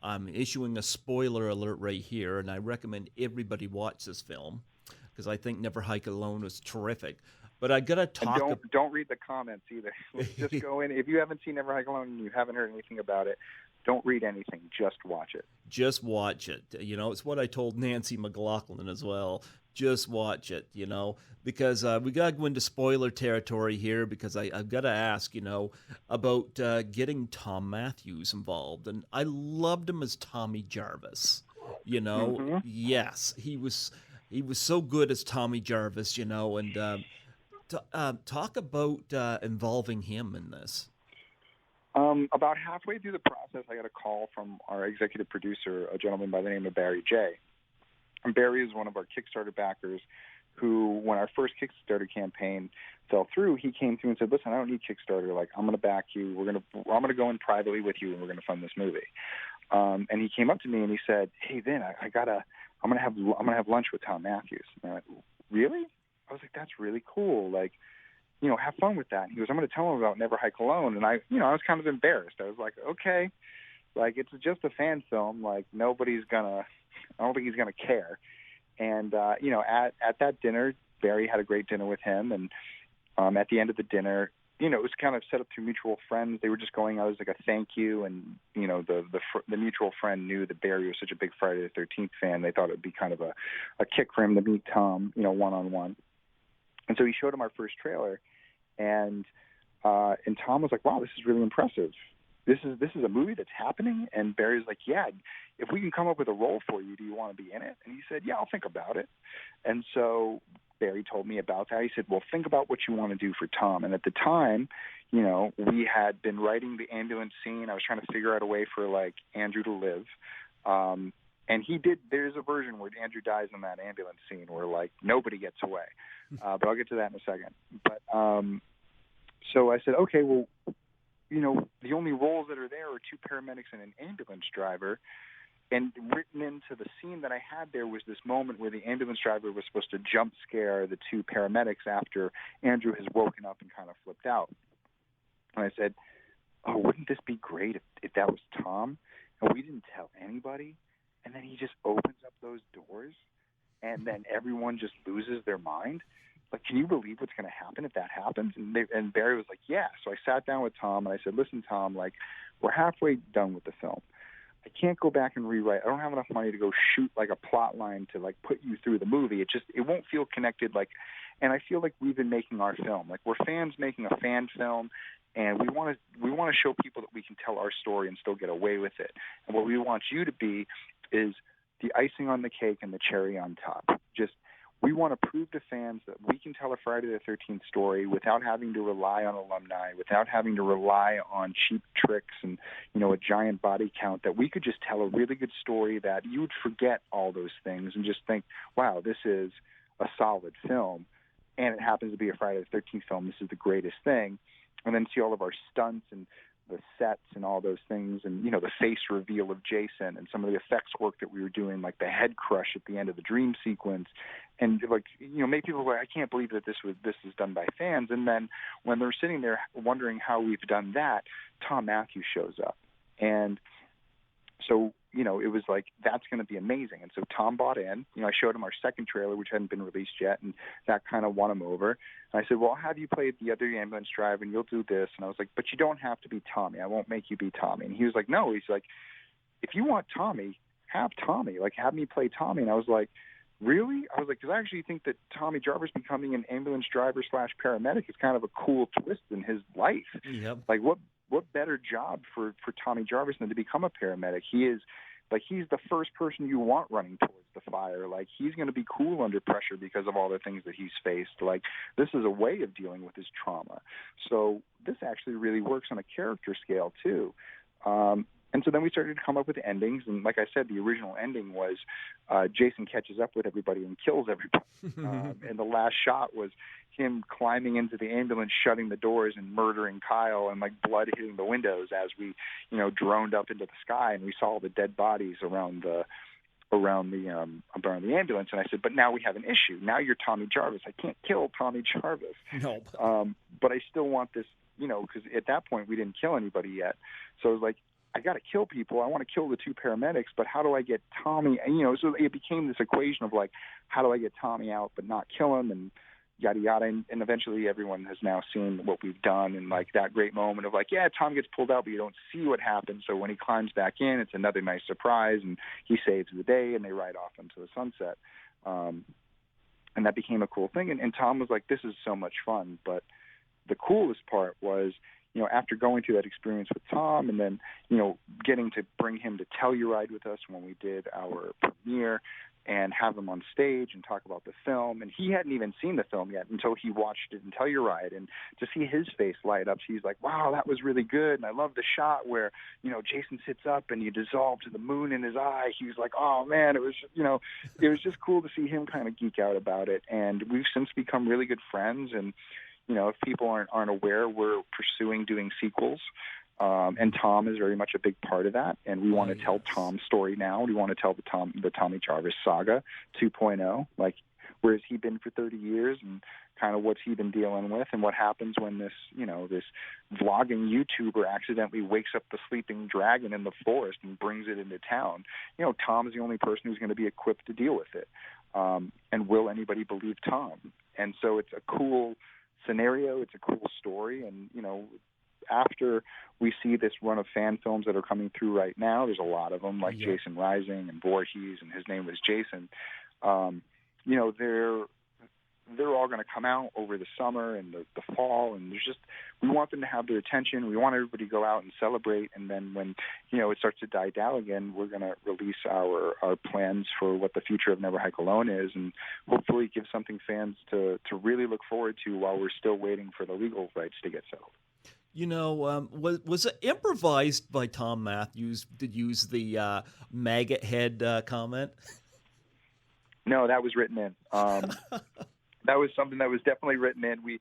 I'm issuing a spoiler alert right here, and I recommend everybody watch this film because I think Never Hike Alone was terrific. But I gotta talk. And don't read the comments either. Just go in. If you haven't seen Never Hike Alone and you haven't heard anything about it, Don't read anything. Just watch it. Just watch it. You know, it's what I told Nancy McLaughlin as well. Just watch it, you know, because we got to go into spoiler territory here because I've got to ask, you know, about getting Tom Matthews involved. And I loved him as Tommy Jarvis, you know. Mm-hmm. Yes, he was so good as Tommy Jarvis, you know, and talk about involving him in this. About halfway through the process, I got a call from our executive producer, a gentleman by the name of Barry J. And Barry is one of our Kickstarter backers who, when our first Kickstarter campaign fell through, he came through and said, listen, I don't need Kickstarter. Like, I'm going to back you. I'm going to go in privately with you, and we're going to fund this movie. And he came up to me and he said, hey, Vin, I'm going to have lunch with Tom Matthews. And I went, really? I was like, that's really cool. Like, you know, have fun with that. And he goes, I'm going to tell him about Never Hike Alone. And I was kind of embarrassed. I was like, okay, like, it's just a fan film. Like, I don't think he's going to care. And, you know, at that dinner, Barry had a great dinner with him. And at the end of the dinner, you know, it was kind of set up through mutual friends. They were just going out as like a thank you. And, you know, the mutual friend knew that Barry was such a big Friday the 13th fan. They thought it would be kind of a kick for him to meet Tom, you know, one-on-one. And so he showed him our first trailer. And Tom was like, wow, this is really impressive. This is a movie that's happening? And Barry's like, yeah, if we can come up with a role for you, do you want to be in it? And he said, yeah, I'll think about it. And so Barry told me about that. He said, well, think about what you want to do for Tom. And at the time, you know, we had been writing the ambulance scene. I was trying to figure out a way for, like, Andrew to live. And there's a version where Andrew dies in that ambulance scene where, like, nobody gets away. But I'll get to that in a second. But so I said, okay, well, you know, the only roles that are there are two paramedics and an ambulance driver. And written into the scene that I had there was this moment where the ambulance driver was supposed to jump scare the two paramedics after Andrew has woken up and kind of flipped out. And I said, oh, wouldn't this be great if that was Tom? And we didn't tell anybody. And then he just opens up those doors, and then everyone just loses their mind. Like, can you believe what's going to happen if that happens? And Barry was like, yeah. So I sat down with Tom, and I said, listen, Tom, like, we're halfway done with the film. I can't go back and rewrite. I don't have enough money to go shoot, like, a plot line to, like, put you through the movie. It won't feel connected, like, and I feel like we've been making our film. Like, we're fans making a fan film, and we want to show people that we can tell our story and still get away with it. And what we want you to be is the icing on the cake and the cherry on top. We want to prove to fans that we can tell a Friday the 13th story without having to rely on alumni, without having to rely on cheap tricks and, you know, a giant body count, that we could just tell a really good story that you would forget all those things and just think, wow, this is a solid film. And it happens to be a Friday the 13th film. This is the greatest thing. And then see all of our stunts and the sets and all those things, and, you know, the face reveal of Jason and some of the effects work that we were doing, like the head crush at the end of the dream sequence, and, like, you know, make people go, I can't believe that this is done by fans. And then when they're sitting there wondering how we've done that, Tom Matthews shows up, and so, you know, it was like, that's going to be amazing. And so Tom bought in. You know, I showed him our second trailer, which hadn't been released yet, and that kind of won him over. And I said, well, I'll have you play the other ambulance driver, and you'll do this. And I was like, but you don't have to be Tommy. I won't make you be Tommy. And he was like, no. He's like, if you want Tommy, have Tommy. Like, have me play Tommy. And I was like, really? I was like, because I actually think that Tommy Jarvis becoming an ambulance driver / paramedic is kind of a cool twist in his life. Yep. Like, what better job for Tommy Jarvis than to become a paramedic? He's the first person you want running towards the fire. Like, he's going to be cool under pressure because of all the things that he's faced. Like, this is a way of dealing with his trauma. So this actually really works on a character scale too. And so then we started to come up with endings. And like I said, the original ending was Jason catches up with everybody and kills everybody. And the last shot was him climbing into the ambulance, shutting the doors, and murdering Kyle, and, like, blood hitting the windows as we, you know, droned up into the sky, and we saw the dead bodies around the ambulance. And I said, but now we have an issue. Now you're Tommy Jarvis. I can't kill Tommy Jarvis. No. But I still want this, you know, because at that point we didn't kill anybody yet. So I was like, I got to kill people. I want to kill the two paramedics, but how do I get Tommy? And, you know, so it became this equation of, like, how do I get Tommy out but not kill him? And yada yada, and eventually everyone has now seen what we've done, and like that great moment of like, yeah, Tom gets pulled out, but you don't see what happens. So when he climbs back in, it's another nice surprise, and he saves the day, and they ride off into the sunset. And that became a cool thing. And Tom was like, this is so much fun. But the coolest part was, after going through that experience with Tom, and then, getting to bring him to Telluride with us when we did our premiere, and have him on stage and talk about the film. And he hadn't even seen the film yet until he watched it in Telluride. And to see his face light up, he's like, wow, that was really good. And I love the shot where, Jason sits up and you dissolve to the moon in his eye. He was like, oh, man, it was just cool to see him kind of geek out about it. And we've since become really good friends. And, if people aren't aware, we're pursuing doing sequels. And Tom is very much a big part of that, and we want to tell Tom's story now. We want to tell the Tommy Jarvis saga 2.0, like where has he been for 30 years, and kind of what's he been dealing with, and what happens when this vlogging YouTuber accidentally wakes up the sleeping dragon in the forest and brings it into town. Tom's the only person who's going to be equipped to deal with it, and will anybody believe Tom? And so it's a cool scenario, it's a cool story, and after we see this run of fan films that are coming through right now, there's a lot of them, like Jason Rising and Voorhees, and His Name Was Jason. They're all going to come out over the summer and the fall, and we want them to have their attention. We want everybody to go out and celebrate, and then when it starts to die down again, we're going to release our plans for what the future of Never Hike Alone is, and hopefully give something fans to really look forward to while we're still waiting for the legal rights to get settled. Was it improvised by Tom Matthews to use the maggot head comment? No, that was written in. That was something that was definitely written in. We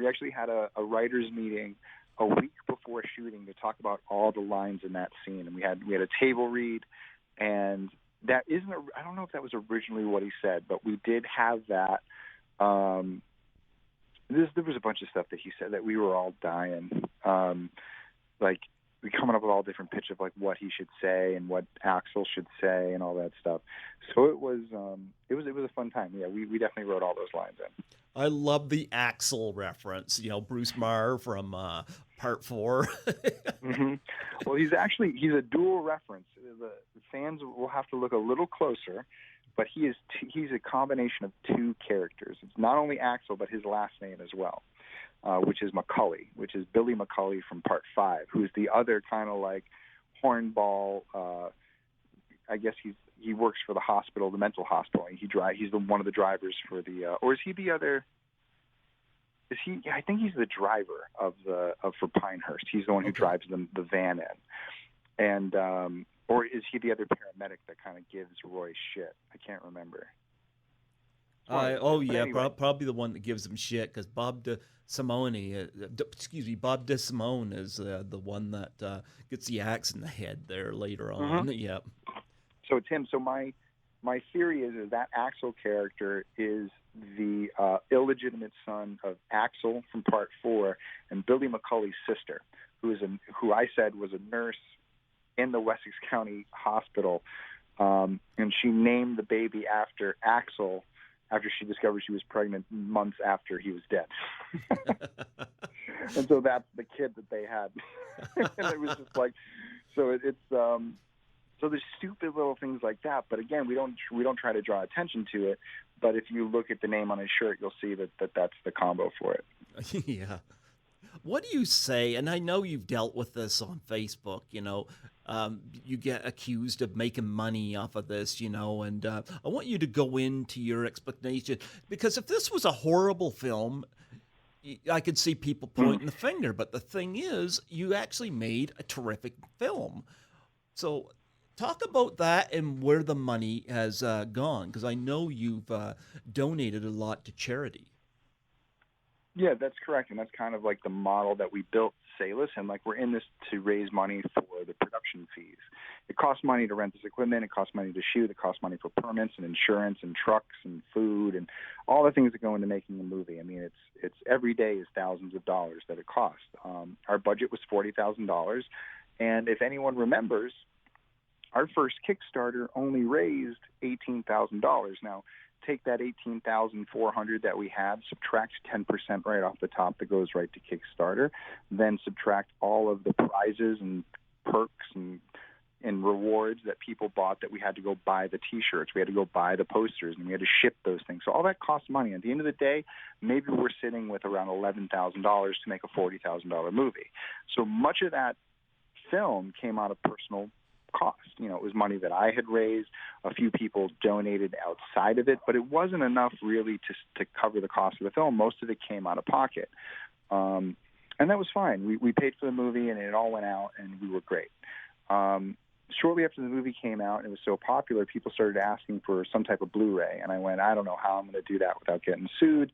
actually had a writers meeting a week before shooting to talk about all the lines in that scene, and we had a table read, and that isn't. I don't know if that was originally what he said, but we did have that. There was a bunch of stuff that he said that we were all dying. Like we coming up with all different pitch of like what he should say and what Axel should say and all that stuff. So it was a fun time. Yeah, we definitely wrote all those lines in. I love the Axel reference. Bruce Marr from Part 4. Mm-hmm. Well, he's a dual reference. The fans will have to look a little closer, but he's a combination of two characters. It's not only Axel, but his last name as well, which is McCulley, which is Billy McCulley from Part 5, who's the other kind of like hornball. I guess he works for the hospital, the mental hospital. He's one of the drivers for the, or is he the other? Is he? I think he's the driver for Pinehurst. He's the one who drives the van in, and or is he the other paramedic that kind of gives Roy shit? I can't remember. Anyway. Probably the one that gives him shit, because Bob DeSimone is the one that gets the axe in the head there later on. Mm-hmm. Yep. So it's him. So my theory is that Axel character is the illegitimate son of Axel from Part 4 and Billy McCulley's sister, who I said was a nurse in the Wessex County Hospital, and she named the baby after Axel after she discovered she was pregnant months after he was dead. And so that's the kid that they had. And it was just like, so it's so there's stupid little things like that. But again, we don't try to draw attention to it. But if you look at the name on his shirt, you'll see that that's the combo for it. Yeah. What do you say? And I know you've dealt with this on Facebook, you get accused of making money off of this, and I want you to go into your explanation, because if this was a horrible film, I could see people pointing the finger, but the thing is, you actually made a terrific film. So talk about that and where the money has gone, because I know you've donated a lot to charity. Yeah, that's correct, and that's kind of like the model that we built Salus, and like we're in this to raise money for the production fees. It costs money to rent this equipment, it costs money to shoot, it costs money for permits and insurance and trucks and food and all the things that go into making a movie. I mean, it's every day is thousands of dollars that it costs. Our budget was $40,000, and if anyone remembers, our first Kickstarter only raised $18,000. Now, take that 18,400 that we had, subtract 10% right off the top that goes right to Kickstarter, then subtract all of the prizes and perks and rewards that people bought that we had to go buy the T-shirts, we had to go buy the posters, and we had to ship those things. So all that costs money. At the end of the day, maybe we're sitting with around $11,000 to make a $40,000 movie. So much of that film came out of personal cost. It was money that I had raised. A few people donated outside of it, but it wasn't enough really to cover the cost of the film. Most of it came out of pocket. And that was fine. We paid for the movie, and it all went out, and we were great. Shortly after the movie came out and it was so popular, people started asking for some type of Blu-ray. And I went, I don't know how I'm going to do that without getting sued.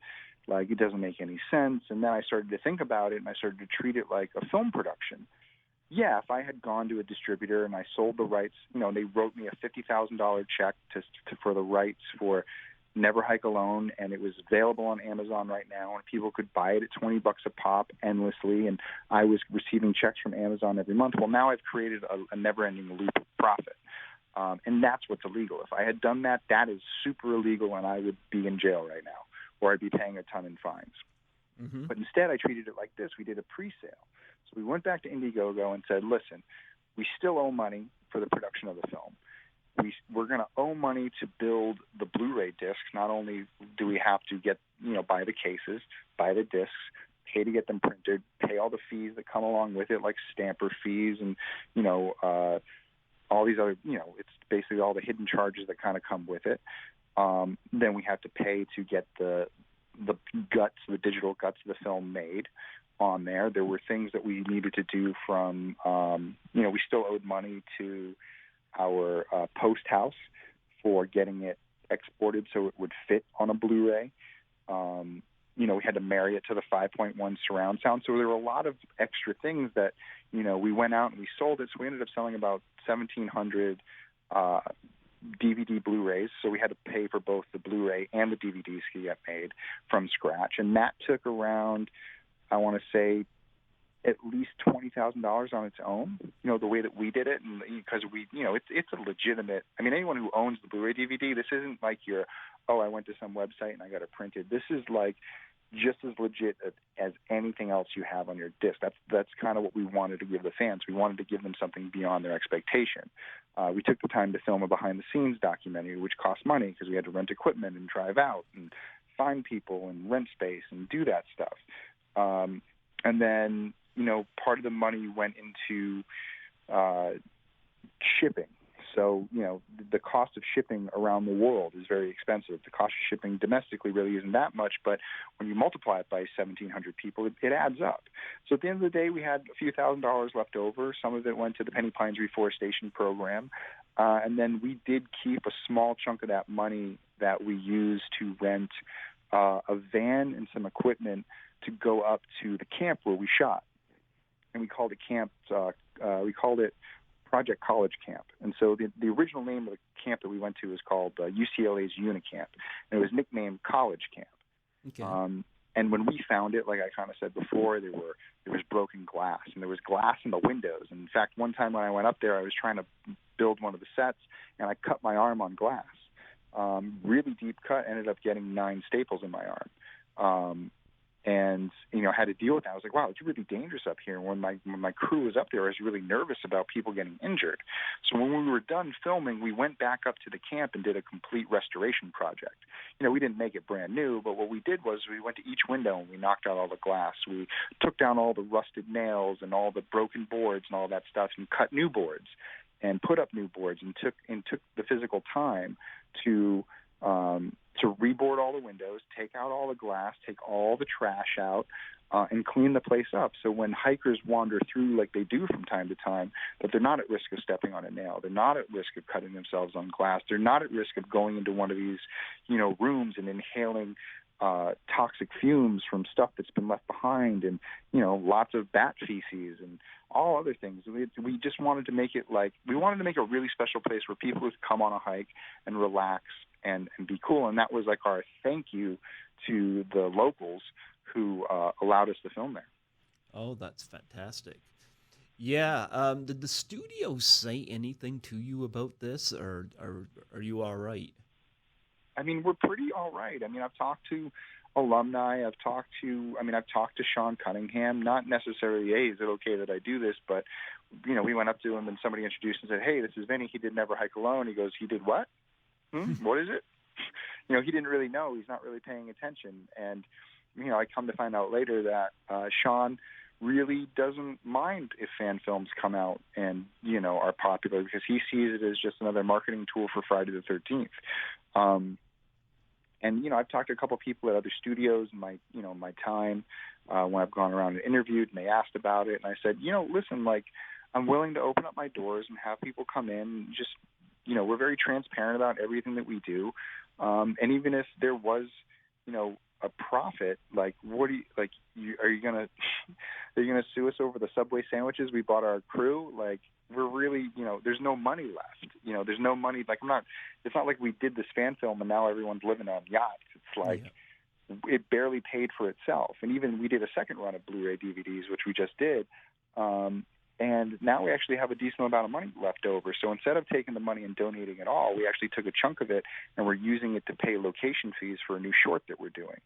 Like, it doesn't make any sense. And then I started to think about it, and I started to treat it like a film production. Yeah, if I had gone to a distributor and I sold the rights, they wrote me a $50,000 check for the rights for Never Hike Alone, and it was available on Amazon right now, and people could buy it at $20 a pop endlessly, and I was receiving checks from Amazon every month. Well, now I've created a never-ending loop of profit, and that's what's illegal. If I had done that, that is super illegal, and I would be in jail right now, or I'd be paying a ton in fines. Mm-hmm. But instead, I treated it like this. We did a pre-sale. So we went back to Indiegogo and said, listen, we still owe money for the production of the film. We're going to owe money to build the Blu-ray discs. Not only do we have to get, buy the cases, buy the discs, pay to get them printed, pay all the fees that come along with it, like stamper fees and, all these other, it's basically all the hidden charges that kind of come with it. Then we have to pay to get the guts, the digital guts of the film made on there. There were things that we needed to do from, we still owed money to our post house for getting it exported so it would fit on a Blu-ray. We had to marry it to the 5.1 surround sound. So there were a lot of extra things that, we went out and we sold it. So we ended up selling about 1,700 DVD Blu-rays. So we had to pay for both the Blu-ray and the DVDs to get made from scratch. And that took around, I want to say, at least $20,000 on its own, the way that we did it. And because it's a legitimate, anyone who owns the Blu-ray DVD, this isn't like I went to some website and I got it printed. This is like just as legit as anything else you have on your disc. That's kind of what we wanted to give the fans. We wanted to give them something beyond their expectation. We took the time to film a behind-the-scenes documentary, which cost money because we had to rent equipment and drive out and find people and rent space and do that stuff. And then, part of the money went into shipping. So, the cost of shipping around the world is very expensive. The cost of shipping domestically really isn't that much, but when you multiply it by 1,700 people, it adds up. So at the end of the day, we had a few $1,000s left over. Some of it went to the Penny Pines Reforestation Program. And then we did keep a small chunk of that money that we used to rent a van and some equipment to go up to the camp where we shot. And we called it Project College Camp. And so the original name of the camp that we went to was called UCLA's Unicamp. And it was nicknamed College Camp. Okay. And when we found it, like I kind of said before, there was broken glass, and there was glass in the windows. And in fact, one time when I went up there, I was trying to build one of the sets, and I cut my arm on glass. Really deep cut, ended up getting 9 staples in my arm. And had to deal with that. I was like, wow, it's really dangerous up here. And when my crew was up there, I was really nervous about people getting injured. So when we were done filming, we went back up to the camp and did a complete restoration project. We didn't make it brand new, but what we did was we went to each window and we knocked out all the glass. We took down all the rusted nails and all the broken boards and all that stuff and cut new boards and put up new boards and took the physical time to reboard all the windows, take out all the glass, take all the trash out, and clean the place up. So when hikers wander through like they do from time to time, that they're not at risk of stepping on a nail. They're not at risk of cutting themselves on glass. They're not at risk of going into one of these, rooms and inhaling toxic fumes from stuff that's been left behind and, lots of bat feces and all other things. We just wanted to make it we wanted to make a really special place where people would come on a hike and relax and be cool. And that was like our thank you to the locals who allowed us to film there. Oh, that's fantastic. Yeah. Did the studio say anything to you about this, or are you all right? I mean, we're pretty all right. I mean, I've talked to alumni. I've talked to Sean Cunningham, not necessarily, hey, is it okay that I do this? But, we went up to him and somebody introduced him and said, hey, this is Vinny. He did Never Hike Alone. He goes, he did what? What is it? He didn't really know. He's not really paying attention. And, I come to find out later that Sean really doesn't mind if fan films come out and, are popular, because he sees it as just another marketing tool for Friday the 13th. And, I've talked to a couple of people at other studios in my time when I've gone around and interviewed, and they asked about it. And I said, listen, like, I'm willing to open up my doors and have people come in and just, we're very transparent about everything that we do. And even if there was, a profit, like, what do you, like, are you going to sue us over the Subway sandwiches we bought our crew? Like, we're really, there's no money left. There's no money. Like, it's not like we did this fan film and now everyone's living on yachts. It's like, it barely paid for itself. And even we did a second run of Blu-ray DVDs, which we just did. And now we actually have a decent amount of money left over. So instead of taking the money and donating it all, we actually took a chunk of it and we're using it to pay location fees for a new short that we're doing.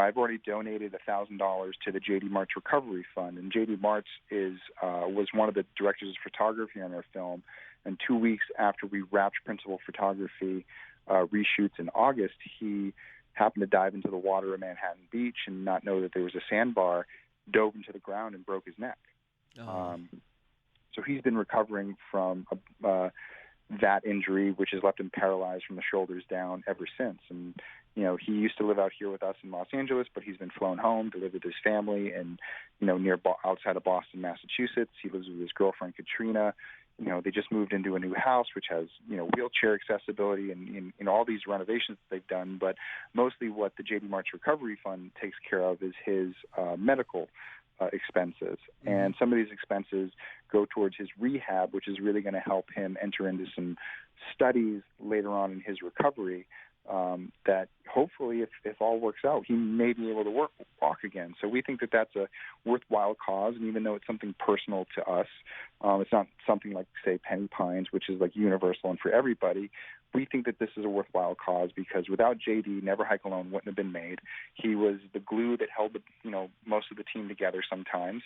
I've already donated $1,000 to the J.D. Martz Recovery Fund, and J.D. Martz was one of the directors of photography on our film. And 2 weeks after we wrapped principal photography reshoots in August, he happened to dive into the water of Manhattan Beach and not know that there was a sandbar, dove into the ground and broke his neck. So he's been recovering from that injury, which has left him paralyzed from the shoulders down ever since. And, he used to live out here with us in Los Angeles, but he's been flown home to live with his family and, outside of Boston, Massachusetts. He lives with his girlfriend, Katrina. They just moved into a new house, which has, wheelchair accessibility and all these renovations that they've done. But mostly what the J.D. Martz Recovery Fund takes care of is his medical expenses. And some of these expenses go towards his rehab, which is really going to help him enter into some studies later on in his recovery that hopefully, if all works out, he may be able to walk again. So we think that that's a worthwhile cause, and even though it's something personal to us, it's not something like, say, Penny Pines, which is like universal and for everybody. We think that this is a worthwhile cause because without JD, Never Hike Alone wouldn't have been made. He was the glue that held most of the team together sometimes,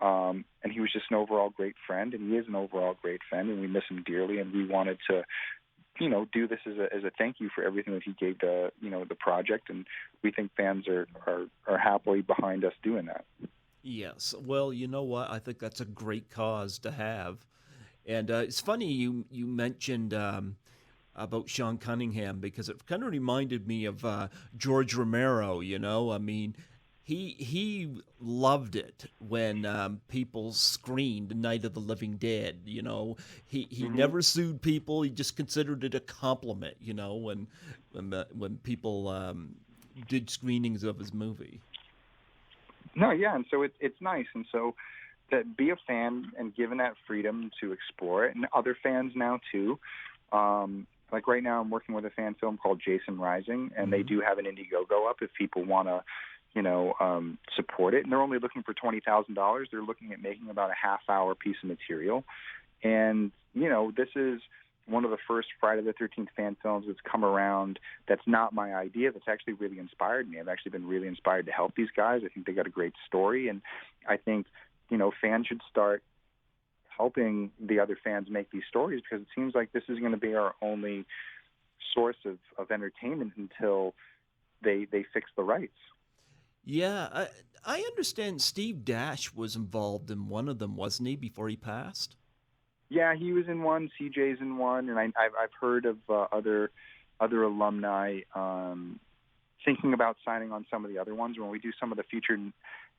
and he was just an overall great friend, and he is an overall great friend, and we miss him dearly, and we wanted to do this as a thank you for everything that he gave to, the project. And we think fans are happily behind us doing that. Yes. Well, you know what? I think that's a great cause to have. And it's funny you mentioned about Sean Cunningham, because it kind of reminded me of George Romero, I mean, he loved it when people screened Night of the Living Dead. He never sued people. He just considered it a compliment. When people did screenings of his movie. No, yeah, and so it's nice, and so that be a fan and given that freedom to explore it, and other fans now too. Like right now, I'm working with a fan film called Jason Rising, and they do have an Indiegogo up if people want to. Support it. And they're only looking for $20,000. They're looking at making about a half-hour piece of material. And, this is one of the first Friday the 13th fan films that's come around that's not my idea, that's actually really inspired me. I've actually been really inspired to help these guys. I think they got a great story. And I think, fans should start helping the other fans make these stories, because it seems like this is going to be our only source of entertainment until they fix the rights. Yeah, I understand Steve Dash was involved in one of them, wasn't he, before he passed? Yeah, he was in one. CJ's in one, and I've heard of other alumni thinking about signing on some of the other ones. When we do some of the future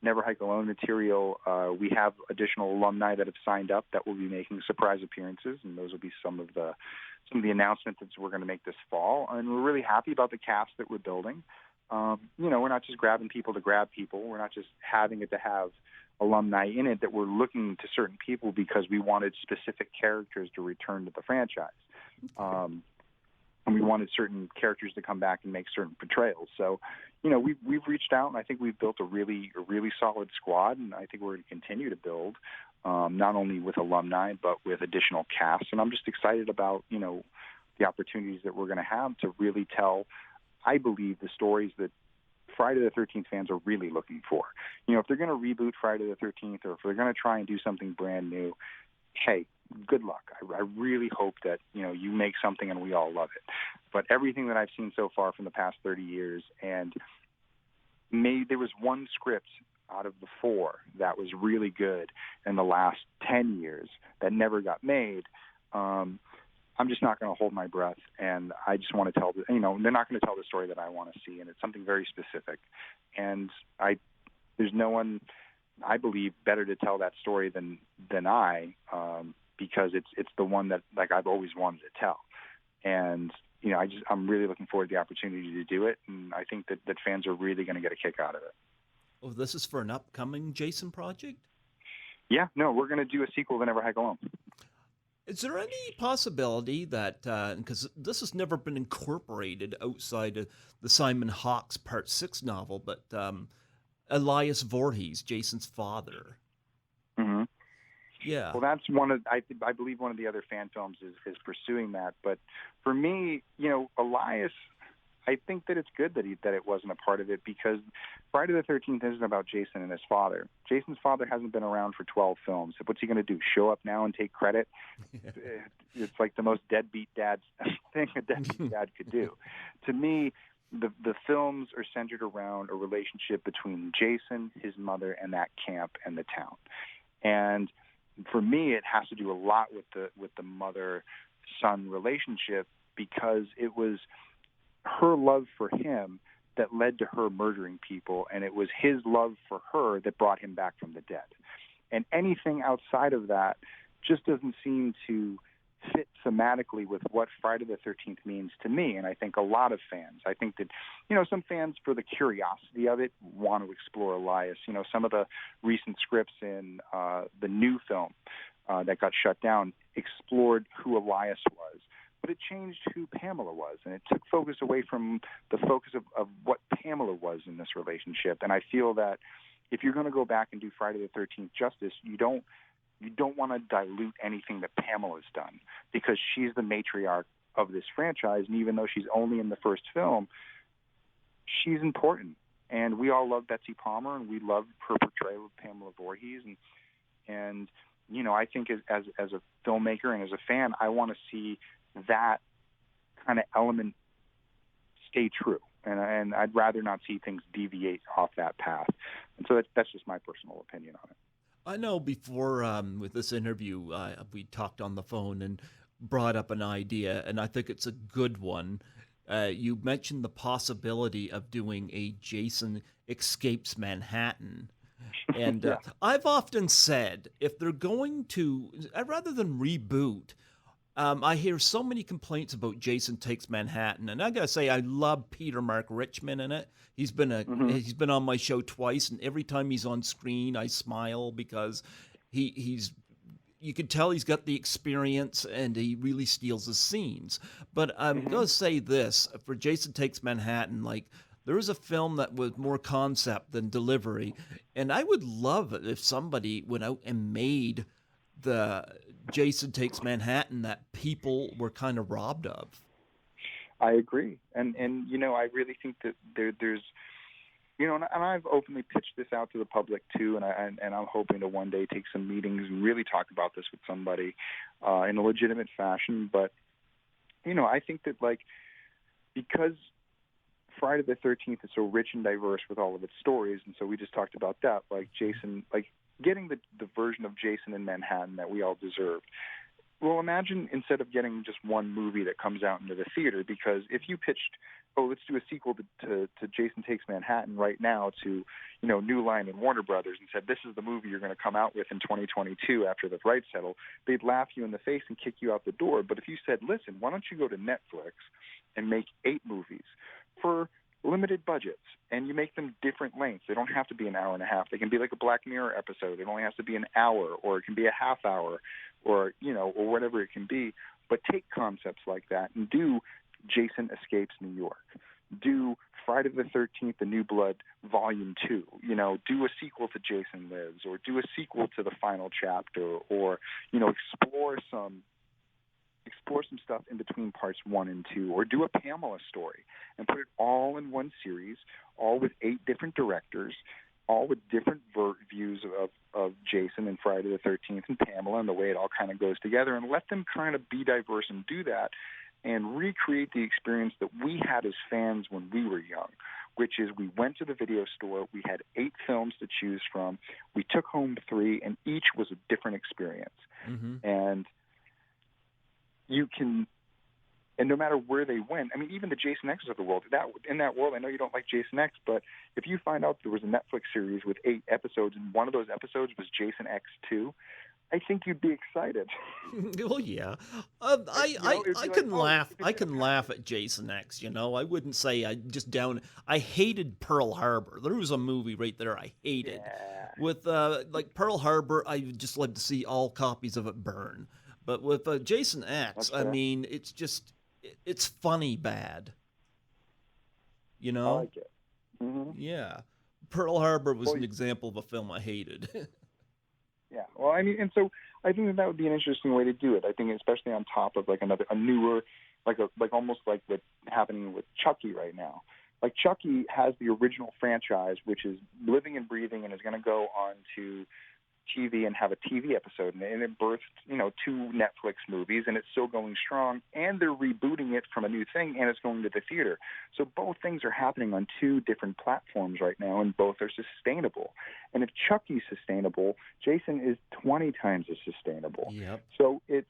Never Hike Alone material, we have additional alumni that have signed up that will be making surprise appearances, and those will be some of the announcements that we're going to make this fall. And we're really happy about the cast that we're building. We're not just grabbing people to grab people. We're not just having it to have alumni in it, that we're looking to certain people because we wanted specific characters to return to the franchise. Okay. And we wanted certain characters to come back and make certain portrayals. So, we've reached out, and I think we've built a really solid squad, and I think we're going to continue to build, not only with alumni, but with additional casts. And I'm just excited about, the the opportunities that we're going to have to really tell, I believe, the stories that Friday the 13th fans are really looking for. If they're going to reboot Friday the 13th, or if they're going to try and do something brand new, hey, good luck. I really hope that, you make something and we all love it. But everything that I've seen so far from the past 30 years, and there was one script out of the 4 that was really good in the last 10 years that never got made. I'm just not going to hold my breath, and I just want to tell they're not going to tell the story that I want to see, and it's something very specific. And there's no one, I believe, better to tell that story than I, because it's the one that I've always wanted to tell. And I'm really looking forward to the opportunity to do it, and I think that fans are really going to get a kick out of it. Oh, this is for an upcoming Jason project? Yeah, no, we're going to do a sequel to Never Hike Alone. Is there any possibility that, because this has never been incorporated outside of the Simon Hawkes Part 6 novel, but Elias Voorhees, Jason's father? Mm-hmm. Yeah. Well, that's I believe one of the other fan films is pursuing that. But for me, Elias, I think that it's good that it wasn't a part of it, because Friday the 13th isn't about Jason and his father. Jason's father hasn't been around for 12 films. What's he going to do? Show up now and take credit? It's like the most deadbeat dad thing a deadbeat dad could do. To me, the films are centered around a relationship between Jason, his mother, and that camp and the town. And for me, it has to do a lot with the mother-son relationship, because it was her love for him that led to her murdering people, and it was his love for her that brought him back from the dead. And anything outside of that just doesn't seem to fit thematically with what Friday the 13th means to me, and I think a lot of fans. I think that, some fans, for the curiosity of it, want to explore Elias. Some of the recent scripts in the new film that got shut down explored who Elias was, but it changed who Pamela was, and it took focus away from the focus of what Pamela was in this relationship. And I feel that if you're going to go back and do Friday the 13th justice, you don't want to dilute anything that Pamela's done, because she's the matriarch of this franchise, and even though she's only in the first film, she's important. And we all love Betsy Palmer, and we love her portrayal of Pamela Voorhees, and I think as a filmmaker and as a fan, I want to see that kind of element stay true, and I'd rather not see things deviate off that path. And so that's just my personal opinion on it. I know before with this interview, we talked on the phone and brought up an idea, and I think it's a good one. You mentioned the possibility of doing a Jason Escapes Manhattan. And yeah. I've often said, if they're going to, rather than reboot, I hear so many complaints about Jason Takes Manhattan, and I gotta say, I love Peter Mark Richmond in it. He's been on my show twice, and every time he's on screen, I smile, because he's you can tell he's got the experience, and he really steals his scenes. But I'm gonna say this for Jason Takes Manhattan, like, there was a film that was more concept than delivery, and I would love it if somebody went out and made the Jason Takes Manhattan that people were kind of robbed of. I agree, and I really think that there's and I've openly pitched this out to the public too, and I'm hoping to one day take some meetings and really talk about this with somebody in a legitimate fashion. But I think that, like, because Friday the 13th is so rich and diverse with all of its stories, and so we just talked about that, like Jason, like getting the version of Jason in Manhattan that we all deserved. Well, imagine instead of getting just one movie that comes out into the theater, because if you pitched, let's do a sequel to Jason Takes Manhattan right now to, New Line and Warner Brothers, and said, this is the movie you're going to come out with in 2022 after the rights settle, they'd laugh you in the face and kick you out the door. But if you said, listen, why don't you go to Netflix and make 8 movies for limited budgets, and you make them different lengths. They don't have to be an hour and a half. They can be like a Black Mirror episode. It only has to be an hour, or it can be a half hour, or or whatever it can be. But take concepts like that and do Jason Escapes New York. Do Friday the 13th, The New Blood, Volume 2. Do a sequel to Jason Lives, or do a sequel to The Final Chapter, or explore some explore some stuff in between parts 1 and 2, or do a Pamela story and put it all in one series, all with 8 different directors, all with different views of Jason and Friday the 13th and Pamela and the way it all kind of goes together, and let them kind of be diverse and do that and recreate the experience that we had as fans when we were young, which is we went to the video store, we had 8 films to choose from, we took home 3, and each was a different experience. Mm-hmm. And you can, and no matter where they went, I mean, even the Jason X's of the world, in that world, I know you don't like Jason X, but if you find out there was a Netflix series with 8 episodes, and one of those episodes was Jason X2, I think you'd be excited. Well, yeah. I can laugh. I can laugh at Jason X. I wouldn't say I just down. I hated Pearl Harbor. There was a movie right there I hated. Yeah. With like Pearl Harbor, I would just like to see all copies of it burn. But with Jason X, I mean, it's funny bad. I like it. Mm-hmm. Yeah. Pearl Harbor was an example of a film I hated. Yeah, well, I mean, and so I think that would be an interesting way to do it. I think, especially on top of like a newer, like almost like what's happening with Chucky right now. Like Chucky has the original franchise, which is living and breathing, and is going to go on to TV and have a TV episode, and it birthed 2 Netflix movies, and it's still going strong, and they're rebooting it from a new thing, and it's going to the theater. So both things are happening on 2 different platforms right now, and both are sustainable. And if Chucky's sustainable, Jason is 20 times as sustainable. Yep. So it's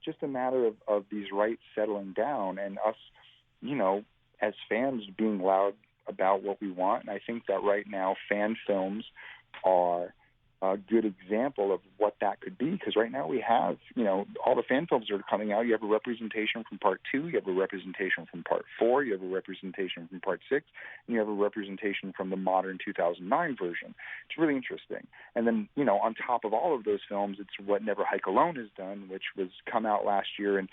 just a matter of these rights settling down, and us, as fans being loud about what we want. And I think that right now fan films are a good example of what that could be, because right now we have, all the fan films that are coming out. You have a representation from part 2, you have a representation from part 4, you have a representation from part 6, and you have a representation from the modern 2009 version. It's really interesting. And then, on top of all of those films, it's what Never Hike Alone has done, which was come out last year, and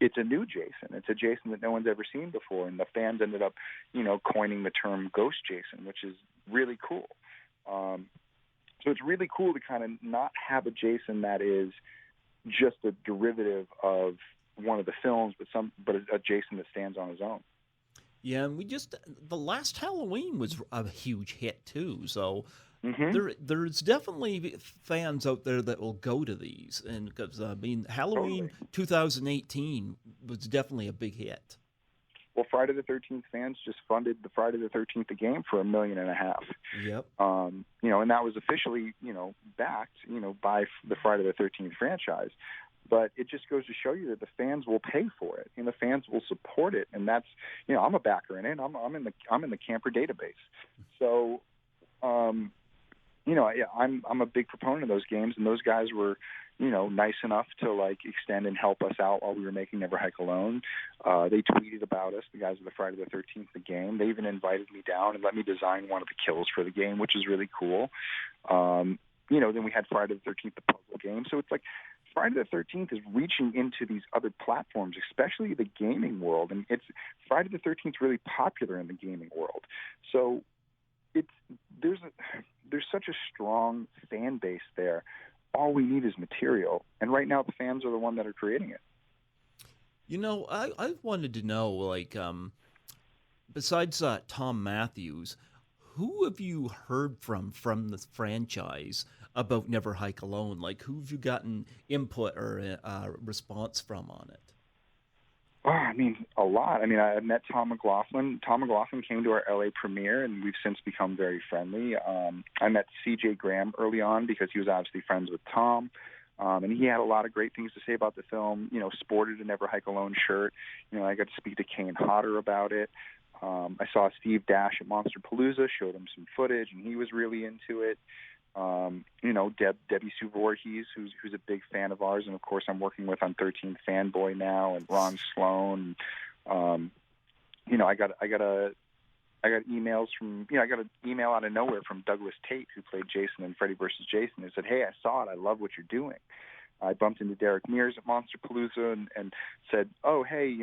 it's a new Jason. It's a Jason that no one's ever seen before, and the fans ended up, coining the term Ghost Jason, which is really cool. So it's really cool to kind of not have a Jason that is just a derivative of one of the films, but a Jason that stands on his own. Yeah, and the last Halloween was a huge hit too. So there's definitely fans out there that will go to these, and because Halloween 2018 was definitely a big hit. Well, Friday the 13th fans just funded the Friday the 13th the game for $1.5 million. Yep. And that was officially, backed, by the Friday the 13th franchise. But it just goes to show you that the fans will pay for it, and the fans will support it. And that's, I'm a backer in it. I'm in the camper database. So, I'm a big proponent of those games, and those guys were, nice enough to extend and help us out while we were making Never Hike Alone. They tweeted about us, the guys of the Friday the 13th the game. They even invited me down and let me design one of the kills for the game, which is really cool. Then we had Friday the 13th the puzzle game. So it's like Friday the 13th is reaching into these other platforms, especially the gaming world, and Friday the 13th is really popular in the gaming world. So there's such a strong fan base there. All we need is material, and right now the fans are the one that are creating it. I wanted to know, besides Tom Matthews, who have you heard from the franchise about Never Hike Alone? Who have you gotten input or response from on it? A lot. I met Tom McLaughlin. Tom McLaughlin came to our LA premiere, and we've since become very friendly. I met CJ Graham early on because he was obviously friends with Tom, and he had a lot of great things to say about the film. Sported a Never Hike Alone shirt. I got to speak to Kane Hodder about it. I saw Steve Dash at Monsterpalooza, showed him some footage, and he was really into it. Debbie Sue Voorhees, who's a big fan of ours, and of course I'm working with on 13 Fanboy now, and Ron Sloan. I got emails from, I got an email out of nowhere from Douglas Tate, who played Jason in Freddy vs. Jason, who said, "Hey, I saw it. I love what you're doing." I bumped into Derek Mears at Monsterpalooza and said, "Oh, hey,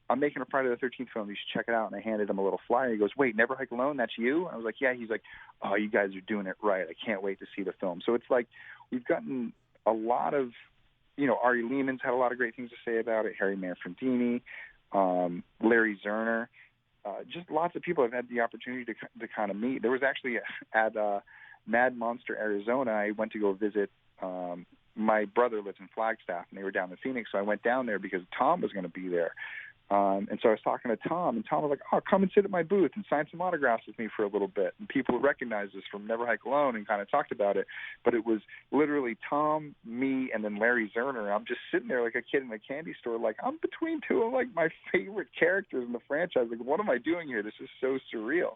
I'm making a Friday the 13th film. You should check it out." And I handed him a little flyer. He goes, "Wait, Never Hike Alone? That's you?" I was like, "Yeah." He's like, "Oh, you guys are doing it right. I can't wait to see the film." So it's like we've gotten a lot of Ari Lehman's had a lot of great things to say about it. Harry Manfredini, Larry Zerner, just lots of people I've had the opportunity to kind of meet. There was actually at Mad Monster, Arizona, I went to go visit. My brother lives in Flagstaff, and they were down in Phoenix, so I went down there because Tom was going to be there. And so I was talking to Tom, and Tom was like, "Oh, come and sit at my booth and sign some autographs with me for a little bit." And people recognized us from Never Hike Alone and kind of talked about it. But it was literally Tom, me, and then Larry Zerner. I'm just sitting there like a kid in a candy store, like I'm between two of like my favorite characters in the franchise. Like, what am I doing here? This is so surreal.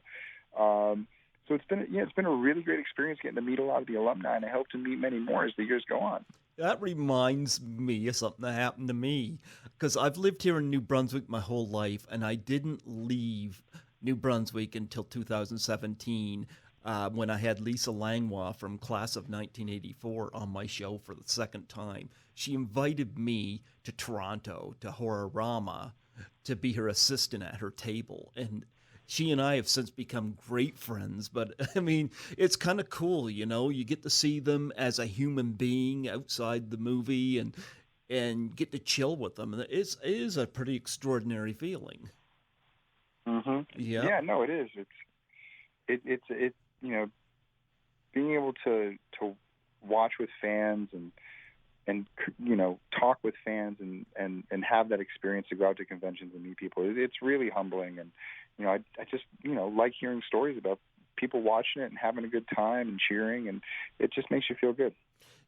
So it's been a really great experience getting to meet a lot of the alumni, and I hope to meet many more as the years go on. That reminds me of something that happened to me, because I've lived here in New Brunswick my whole life, and I didn't leave New Brunswick until 2017 when I had Lisa Langlois from Class of 1984 on my show for the second time. She invited me to Toronto, to Horrorama, to be her assistant at her table, and she and I have since become great friends, but I mean, it's kind of cool, you get to see them as a human being outside the movie and get to chill with them. And it is a pretty extraordinary feeling. Mm-hmm. Yeah. Yeah, no, it is. It's being able to watch with fans and talk with fans and have that experience to go out to conventions and meet people. It's really humbling. And, I just, like hearing stories about people watching it and having a good time and cheering, and it just makes you feel good.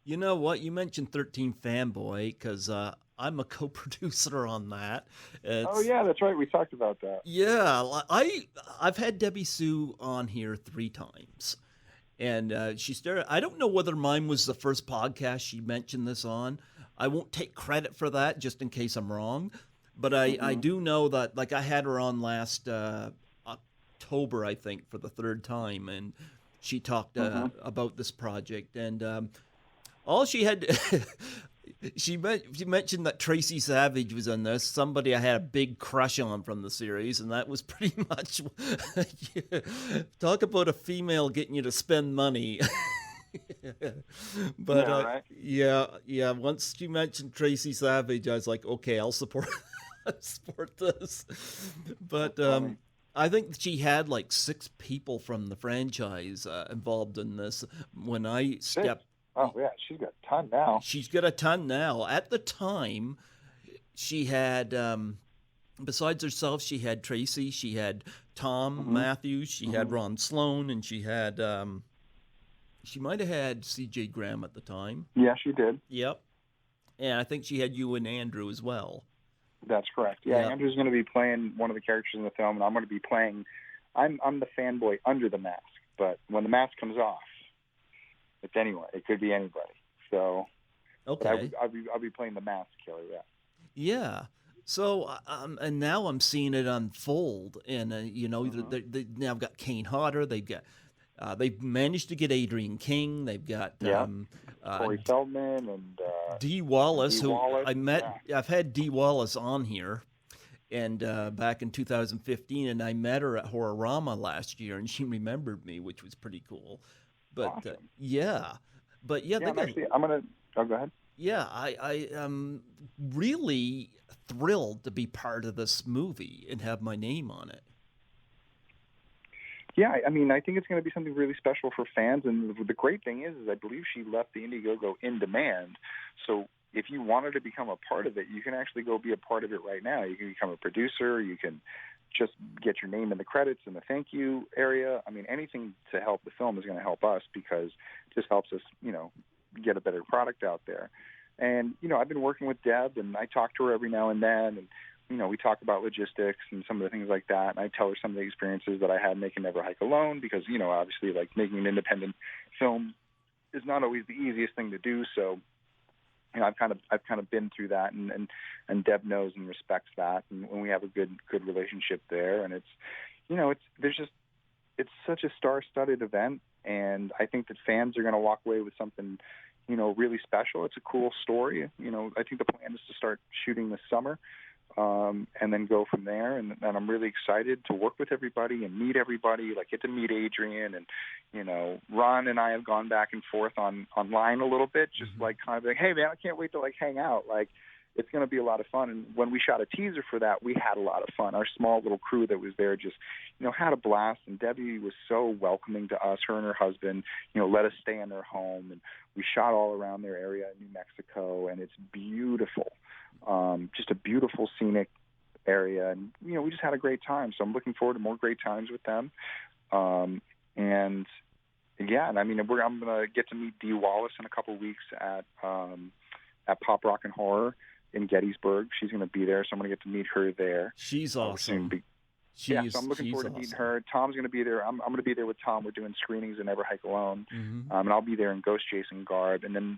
You know what? You mentioned 13 Fanboy, because I'm a co-producer on that. Oh, yeah, that's right. We talked about that. Yeah, I've had Debbie Sue on here 3 times. And she started, I don't know whether mine was the first podcast she mentioned this on. I won't take credit for that, just in case I'm wrong. But I do know that, like, I had her on last October, I think, for the 3rd time. And she talked about this project. And all she had... She mentioned that Tracy Savage was in this, somebody I had a big crush on from the series, and that was pretty much talk about a female getting you to spend money. But yeah, right? yeah. Once she mentioned Tracy Savage, I was like, okay, I'll support this. But I think she had like 6 people from the franchise involved in this when I stepped. Oh, yeah, she's got a ton now. She's got a ton now. At the time, she had, besides herself, she had Tracy, she had Tom Matthews, she had Ron Sloan, and she had, she might have had C.J. Graham at the time. Yeah, she did. Yep. And I think she had you and Andrew as well. That's correct. Yeah, yep. Andrew's going to be playing one of the characters in the film, and I'm going to be playing, I'm the fanboy under the mask, but when the mask comes off, it's anyone. It could be anybody. So, okay, I'll be playing the mask killer. Yeah. Yeah. So, and now I'm seeing it unfold, and they now got Kane Hodder. They've managed to get Adrian King. They've got Corey Feldman and Dee Wallace, Wallace. I met. Yeah. I've had Dee Wallace on here, and back in 2015, and I met her at Horrorama last year, and she remembered me, which was pretty cool. But awesome. But yeah, I'm gonna. Oh, go ahead. Yeah, I am really thrilled to be part of this movie and have my name on it. Yeah, I mean, I think it's going to be something really special for fans. And the great thing is I believe she left the Indiegogo in demand. So if you wanted to become a part of it, you can actually go be a part of it right now. You can become a producer. You can just get your name in the credits in the thank you area. I mean, anything to help the film is going to help us, because it just helps us, get a better product out there. And, I've been working with Deb, and I talk to her every now and then, and, we talk about logistics and some of the things like that. And I tell her some of the experiences that I had making Never Hike Alone, because, obviously, like, making an independent film is not always the easiest thing to do. So, I've kind of been through that, and Deb knows and respects that, and we have a good relationship there. And it's such a star-studded event, and I think that fans are going to walk away with something, really special. It's a cool story. I think the plan is to start shooting this summer. and then go from there. And I'm really excited to work with everybody and meet everybody, like get to meet Adrian. And, Ron and I have gone back and forth online a little bit, just like kind of like, hey, man, I can't wait to like hang out. Like, it's going to be a lot of fun. And when we shot a teaser for that, we had a lot of fun. Our small little crew that was there just, had a blast. And Debbie was so welcoming to us. Her and her husband, let us stay in their home. And we shot all around their area in New Mexico, and it's beautiful. Just a beautiful scenic area. And, we just had a great time. So I'm looking forward to more great times with them. And I mean, I'm going to get to meet Dee Wallace in a couple of weeks at Pop Rock and Horror in Gettysburg. She's going to be there, so I'm going to get to meet her there. She's awesome. So I'm looking forward to meeting her. Tom's going to be there. I'm going to be there with Tom. We're doing screenings in Never Hike Alone, and I'll be there in Ghost Jason garb. And then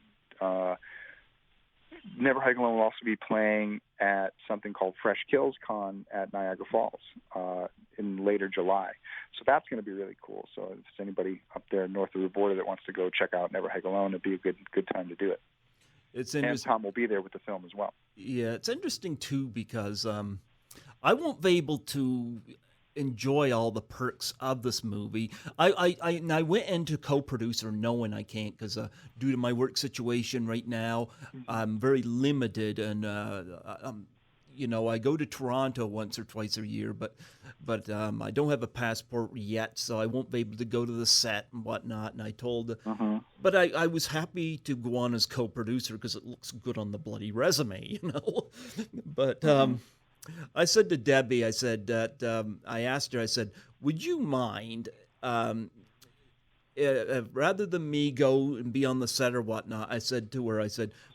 Never Hike Alone will also be playing at something called Fresh Kills Con at Niagara Falls in later July. So that's going to be really cool. So if there's anybody up there north of the border that wants to go check out Never Hike Alone, it'd be a good time to do it. It's and Tom will be there with the film as well. Yeah, it's interesting too because I won't be able to enjoy all the perks of this movie. I went into co-producer knowing I can't because due to my work situation right now, I'm very limited, and I go to Toronto once or twice a year, but I don't have a passport yet, so I won't be able to go to the set and whatnot. And I told, but I was happy to go on as co-producer because it looks good on the bloody resume, But I said to Debbie, I said that I asked her, I said, would you mind, rather than me go and be on the set or whatnot, I said to her,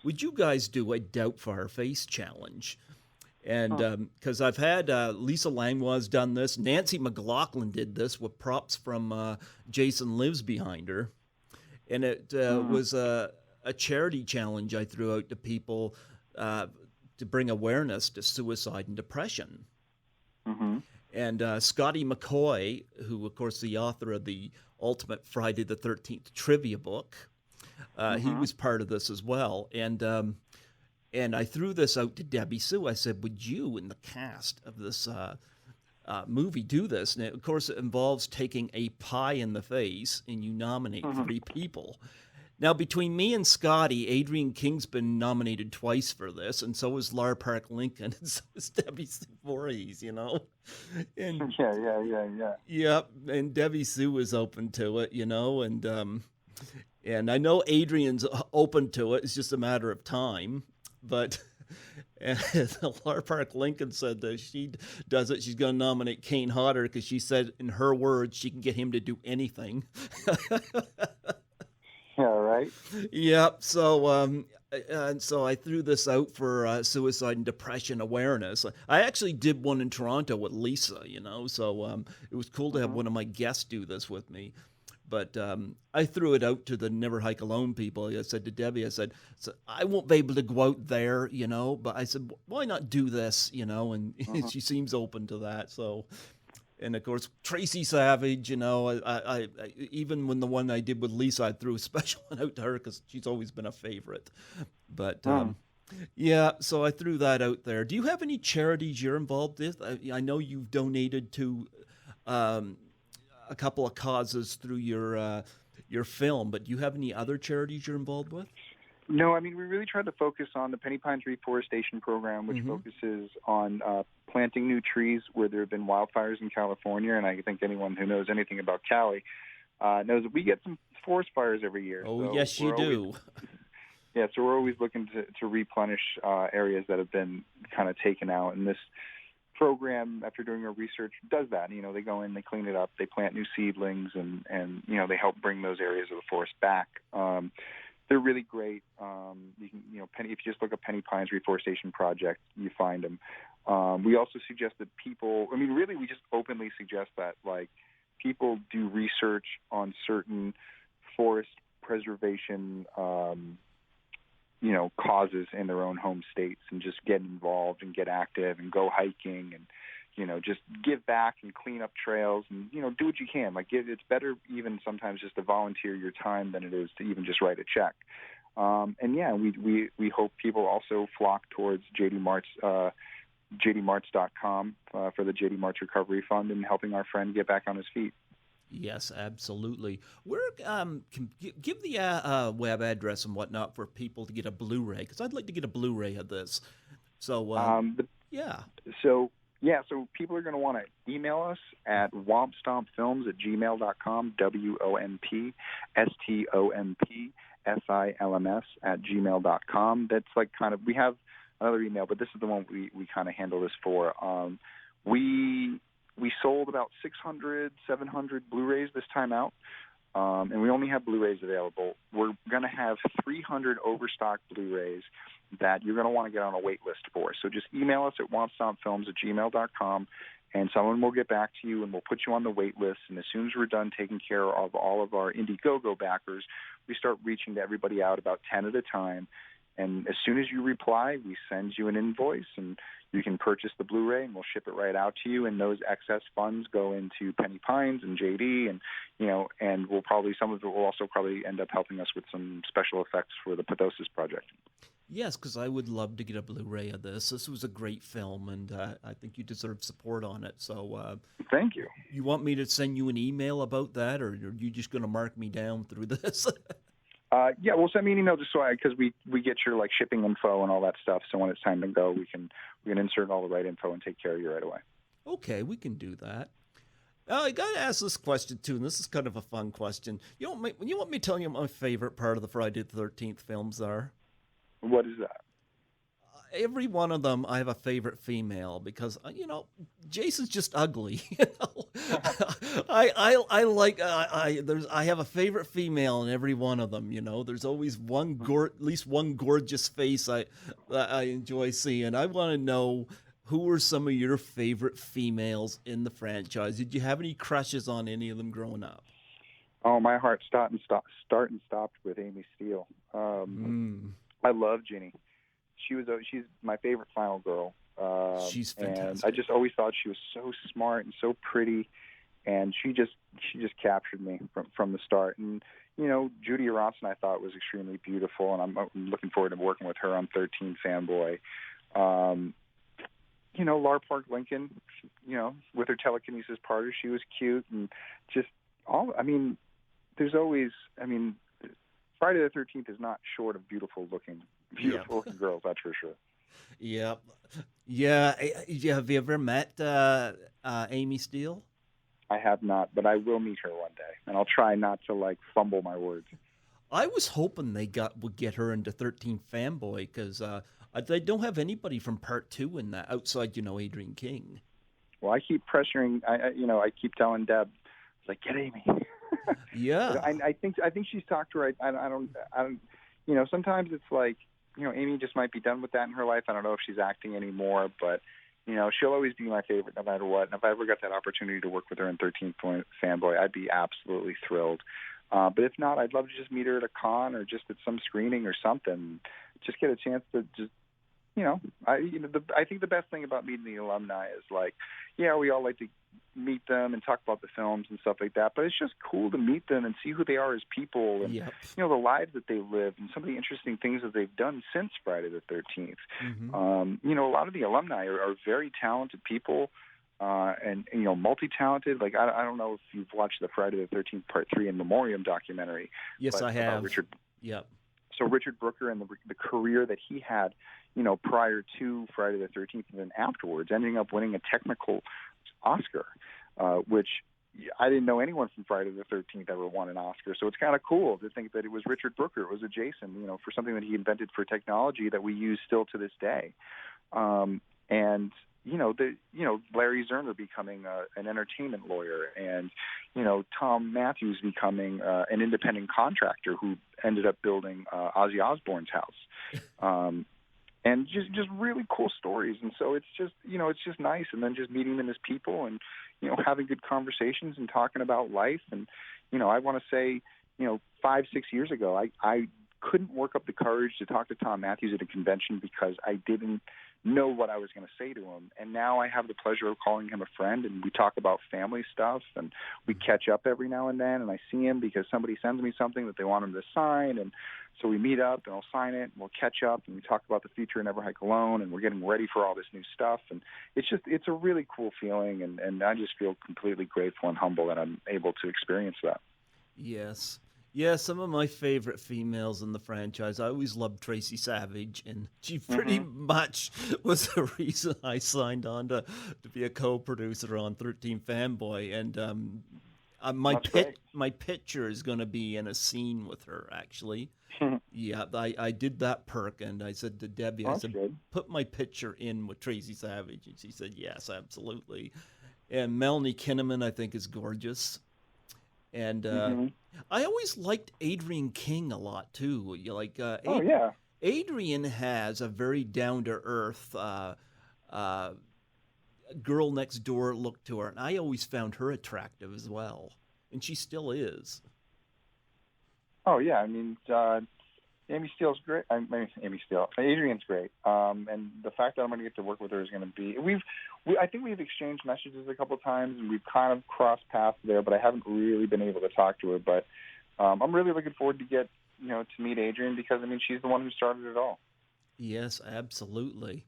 would you guys do a Doubtfire face challenge? And because I've had Lisa Langlois done this, Nancy McLaughlin did this with props from Jason Lives Behind Her, and it was a charity challenge I threw out to people to bring awareness to suicide and depression. And Scotty McCoy, who of course the author of the Ultimate Friday the 13th trivia book, he was part of this as well. And I threw this out to Debbie Sue. I said, would you, in the cast of this movie, do this? And of course, it involves taking a pie in the face, and you nominate 3 people. Now, between me and Scotty, Adrian King's been nominated twice for this, and so is Lar Park Lincoln, and so is Debbie Sue Voorhees, And, yeah. Yep, and Debbie Sue is open to it, and I know Adrian's open to it. It's just a matter of time. But Lar Park Lincoln said that she does it. She's going to nominate Kane Hodder because she said, in her words, she can get him to do anything. Yeah, right. Yep. So, and so I threw this out for suicide and depression awareness. I actually did one in Toronto with Lisa, So it was cool to have one of my guests do this with me. But I threw it out to the Never Hike Alone people. I said to Debbie, I said, I won't be able to go out there, but I said, why not do this, and she seems open to that. So, and of course, Tracy Savage, I even when the one I did with Lisa, I threw a special one out to her because she's always been a favorite. But yeah, so I threw that out there. Do you have any charities you're involved with? I know you've donated to a couple of causes through your film, but do you have any other charities you're involved with? No, I mean, we really tried to focus on the Penny Pines Reforestation Program, which focuses on planting new trees where there have been wildfires in California, and I think anyone who knows anything about Cali knows that we get some forest fires every year. Oh, so yes, you do. Yeah, so we're always looking to replenish areas that have been kind of taken out, and this program, after doing our research, does that. They go in, they clean it up, they plant new seedlings, and they help bring those areas of the forest back. They're really great. You can, if you just look up Penny Pines Reforestation Project, you find them. We also suggest that people, really we just openly suggest that, people do research on certain forest preservation causes in their own home states, and just get involved and get active and go hiking and, just give back and clean up trails and, do what you can. It's better even sometimes just to volunteer your time than it is to even just write a check. We hope people also flock towards J.D. Mart's jdmarts.com for the JD Marts Recovery Fund and helping our friend get back on his feet. Yes, absolutely. Where give the web address and whatnot for people to get a Blu-ray? Because I'd like to get a Blu-ray of this. So, yeah. So people are going to want to email us at wompstompfilms@gmail.com, WOMPSTOMPFILMS@gmail.com. That's like kind of, we have another email, but this is the one we kind of handle this for. We sold about 600, 700 Blu-rays this time out, and we only have Blu-rays available. We're going to have 300 overstock Blu-rays that you're going to want to get on a wait list for. So just email us at wompstompfilms@gmail.com, and someone will get back to you, and we'll put you on the wait list. And as soon as we're done taking care of all of our Indiegogo backers, we start reaching to everybody out about 10 at a time. And as soon as you reply, we send you an invoice, and you can purchase the Blu-ray, and we'll ship it right out to you. And those excess funds go into Penny Pines and JD, and and some of it will also probably end up helping us with some special effects for the Pathosis project. Yes, because I would love to get a Blu-ray of this. This was a great film, and I think you deserve support on it. So, thank you. You want me to send you an email about that, or are you just going to mark me down through this? Yeah, well, send me an email just because we get your shipping info and all that stuff. So when it's time to go, we can insert all the right info and take care of you right away. Okay, we can do that. I got to ask this question too, and this is kind of a fun question. You want me to tell you what my favorite part of the Friday the 13th films are? What is that? Every one of them, I have a favorite female because Jason's just ugly. I have a favorite female in every one of them. There's always at least one gorgeous face I enjoy seeing. I want to know, who are some of your favorite females in the franchise? Did you have any crushes on any of them growing up? Oh, my heart start and stopped with Amy Steele. I love Ginny. She's my favorite final girl. She's fantastic. And I just always thought she was so smart and so pretty, and she just captured me from the start. And Judy Aronson I thought was extremely beautiful, and I'm looking forward to working with her on 13 Fanboy. Lar Park Lincoln, with her telekinesis parter, she was cute, and there's always, Friday the 13th is not short of beautiful looking girls, that's for sure. Yep. Yeah. Have you ever met Amy Steele? I have not, but I will meet her one day, and I'll try not to fumble my words. I was hoping they would get her into 13 Fanboy because they don't have anybody from Part 2 in that outside, Adrienne King. Well, I keep pressuring. I keep telling Deb, get Amy. Yeah. I think she's talked to her. I don't. Sometimes it's Amy just might be done with that in her life. I don't know if she's acting anymore, but she'll always be my favorite no matter what. And if I ever got that opportunity to work with her in 13 Fanboy, I'd be absolutely thrilled. But if not, I'd love to just meet her at a con or just at some screening or something. Just get a chance to just, I think the best thing about meeting the alumni is we all like to meet them and talk about the films and stuff like that, but it's just cool to meet them and see who they are as people and the lives that they live and some of the interesting things that they've done since Friday the 13th. Mm-hmm. A lot of the alumni are very talented people. And multi-talented. I don't know if you've watched the Friday the 13th Part 3 in Memoriam documentary. Yes, I have. Richard. Yep. So Richard Brooker and the career that he had, prior to Friday the 13th and then afterwards, ending up winning a technical Oscar, which I didn't know anyone from Friday the 13th ever won an Oscar. So it's kind of cool to think that it was Richard Brooker. It was a Jason, for something that he invented for technology that we use still to this day. Larry Zerner becoming an entertainment lawyer, and Tom Matthews becoming an independent contractor who ended up building Ozzy Osbourne's house, and just really cool stories. And so it's just nice, and then just meeting them as people, and having good conversations and talking about life. And I want to say 5-6 years ago, I couldn't work up the courage to talk to Tom Matthews at a convention because I didn't know what I was going to say to him. And now I have the pleasure of calling him a friend, and we talk about family stuff, and we catch up every now and then, and I see him because somebody sends me something that they want him to sign, and so we meet up, and I'll sign it, and we'll catch up, and we talk about the future of Never Hike Alone, and we're getting ready for all this new stuff, and it's a really cool feeling, and I just feel completely grateful and humble that I'm able to experience that. Yes. Yeah, some of my favorite females in the franchise. I always loved Tracy Savage, and she pretty Mm-hmm. much was the reason I signed on to be a co-producer on 13 Fanboy. And That's great. my picture is going to be in a scene with her, actually. Yeah, I did that perk, and I said to Debbie, Well, I that's said, good. put my picture in with Tracy Savage, and she said, yes, absolutely. And Melanie Kinnaman, I think, is gorgeous. And Mm-hmm. I always liked Adrian King a lot too. You like Oh, yeah. Adrian has a very down to earth uh, girl next door look to her, and I always found her attractive as well, and she still is. Oh, yeah. I mean, Amy Steele's great. Amy Steele. Adrian's great. And the fact that I'm going to get to work with her is going to be. I think we've exchanged messages a couple of times, and we've kind of crossed paths there, but I haven't really been able to talk to her. But I'm really looking forward to to meet Adrian because I mean she's the one who started it all. Yes, absolutely.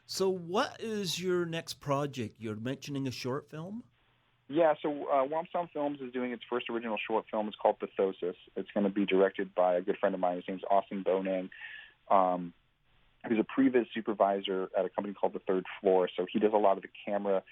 So, what is your next project? You're mentioning a short film. Yeah, so Womp Films is doing its first original short film. It's called Pathosis. It's going to be directed by a good friend of mine. His name's Austin Bonang. He's a previs supervisor at a company called The Third Floor, so he does a lot of the camera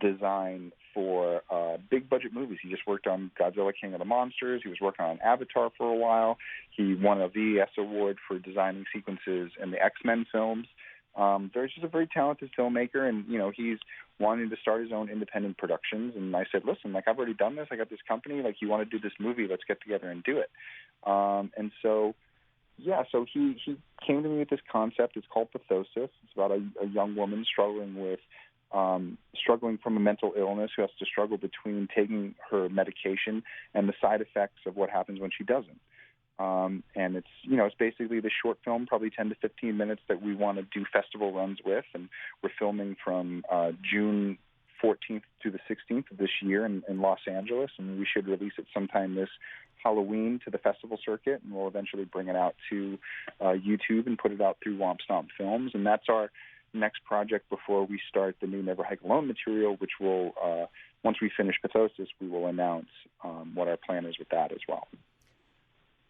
design for big budget movies. He just worked on Godzilla King of the Monsters. He was working on Avatar for a while. He won a VES award for designing sequences in the X-Men films. There's just a very talented filmmaker, and he's wanting to start his own independent productions. And I said, listen, like I've already done this. I got this company. Like you want to do this movie? Let's get together and do it. And so. Yeah, so he came to me with this concept. It's called Pathosis. It's about a young woman struggling from a mental illness who has to struggle between taking her medication and the side effects of what happens when she doesn't. And it's basically the short film, probably 10 to 15 minutes that we want to do festival runs with. And we're filming from June 14th to the 16th of this year in Los Angeles, and we should release it sometime this Halloween to the festival circuit, and we'll eventually bring it out to YouTube and put it out through Womp Stomp Films. And that's our next project before we start the new Never Hike Alone material, which will, once we finish Pathosis, we will announce what our plan is with that as well.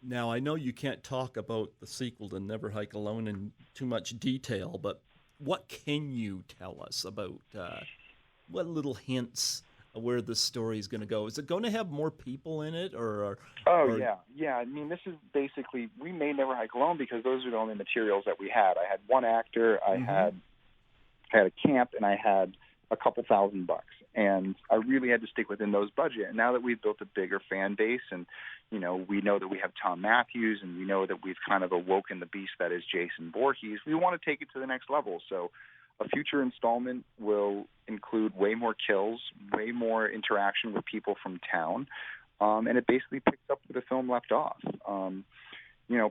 Now, I know you can't talk about the sequel to Never Hike Alone in too much detail, but what can you tell us about what little hints of where the story is going to go? Is it going to have more people in it, or? Yeah. I mean, this is basically we made Never Hike Alone because those are the only materials that we had. I had one actor, I had a camp, and I had a couple $1,000, and I really had to stick within those budget. And now that we've built a bigger fan base, and we know that we have Tom Matthews, and we know that we've kind of awoken the beast that is Jason Voorhees, we want to take it to the next level. So a future installment will include way more kills, way more interaction with people from town, and it basically picks up where the film left off.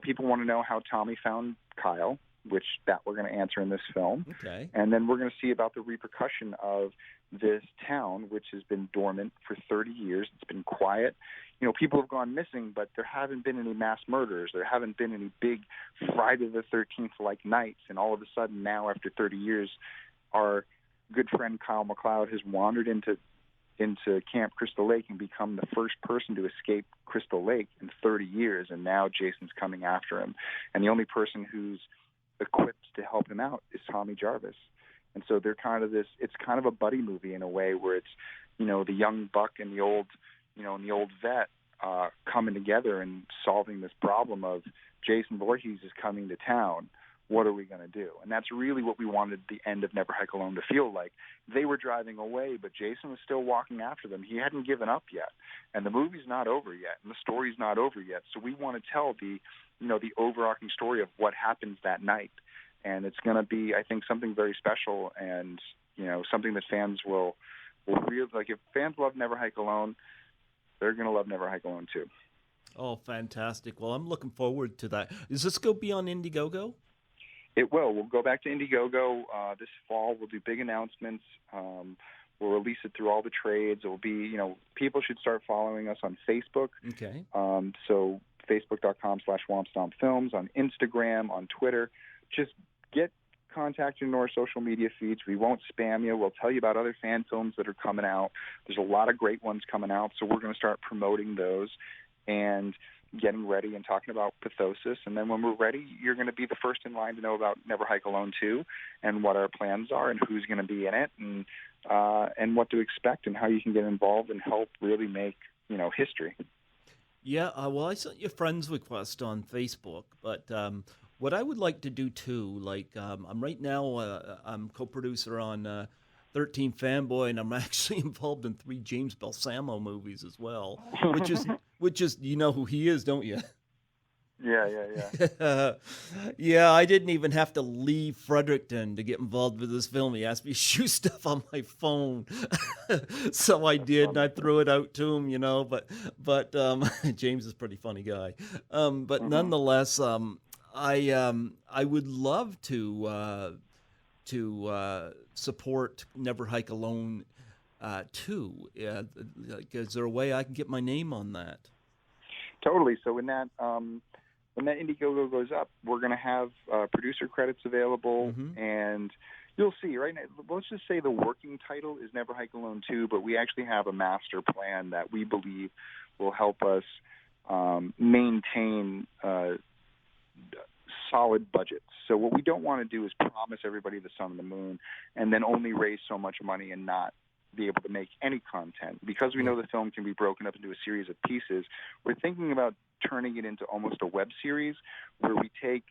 People want to know how Tommy found Kyle, which that we're going to answer in this film. Okay. And then we're going to see about the repercussion of this town, which has been dormant for 30 years. It's been quiet. People have gone missing, but there haven't been any mass murders. There haven't been any big Friday the 13th-like nights. And all of a sudden now, after 30 years, our good friend Kyle MacLeod has wandered into Camp Crystal Lake and become the first person to escape Crystal Lake in 30 years. And now Jason's coming after him. And the only person who's equipped to help him out is Tommy Jarvis. And so they're it's kind of a buddy movie in a way where it's, the young buck and the old vet coming together and solving this problem of Jason Voorhees is coming to town. What are we going to do? And that's really what we wanted the end of Never Hike Alone to feel like. They were driving away, but Jason was still walking after them. He hadn't given up yet. And the movie's not over yet, and the story's not over yet. So we want to tell the overarching story of what happens that night. And it's going to be, I think, something very special and, something that fans will really like. If fans love Never Hike Alone, they're going to love Never Hike Alone too. Oh, fantastic. Well, I'm looking forward to that. Is this going to be on Indiegogo? It will. We'll go back to Indiegogo this fall. We'll do big announcements. We'll release it through all the trades. It will be, people should start following us on Facebook. Okay. So facebook.com/WompStompFilms, on Instagram, on Twitter. Just get contacted into our social media feeds. We won't spam you. We'll tell you about other fan films that are coming out. There's a lot of great ones coming out, so we're going to start promoting those and getting ready and talking about Pathosis. And then when we're ready, you're going to be the first in line to know about Never Hike Alone 2 and what our plans are and who's going to be in it and what to expect and how you can get involved and help really make, history. Yeah, well, I sent you a friend's request on Facebook, but what I would like to do too, I'm right now, I'm co-producer on 13 Fanboy, and I'm actually involved in 3 James Balsamo movies as well, which is you know who he is, don't you? Yeah. Yeah, I didn't even have to leave Fredericton to get involved with this film. He asked me to shoot stuff on my phone, so I did, and I threw it out to him, But James is a pretty funny guy. But nonetheless, I would love to support Never Hike Alone 2. Is there a way I can get my name on that? Totally. So when that Indiegogo goes up, we're going to have producer credits available, and you'll see. Right now, let's just say the working title is Never Hike Alone 2, but we actually have a master plan that we believe will help us maintain solid budgets. So what we don't want to do is promise everybody the sun and the moon and then only raise so much money and not be able to make any content. Because we know the film can be broken up into a series of pieces, we're thinking about turning it into almost a web series where we take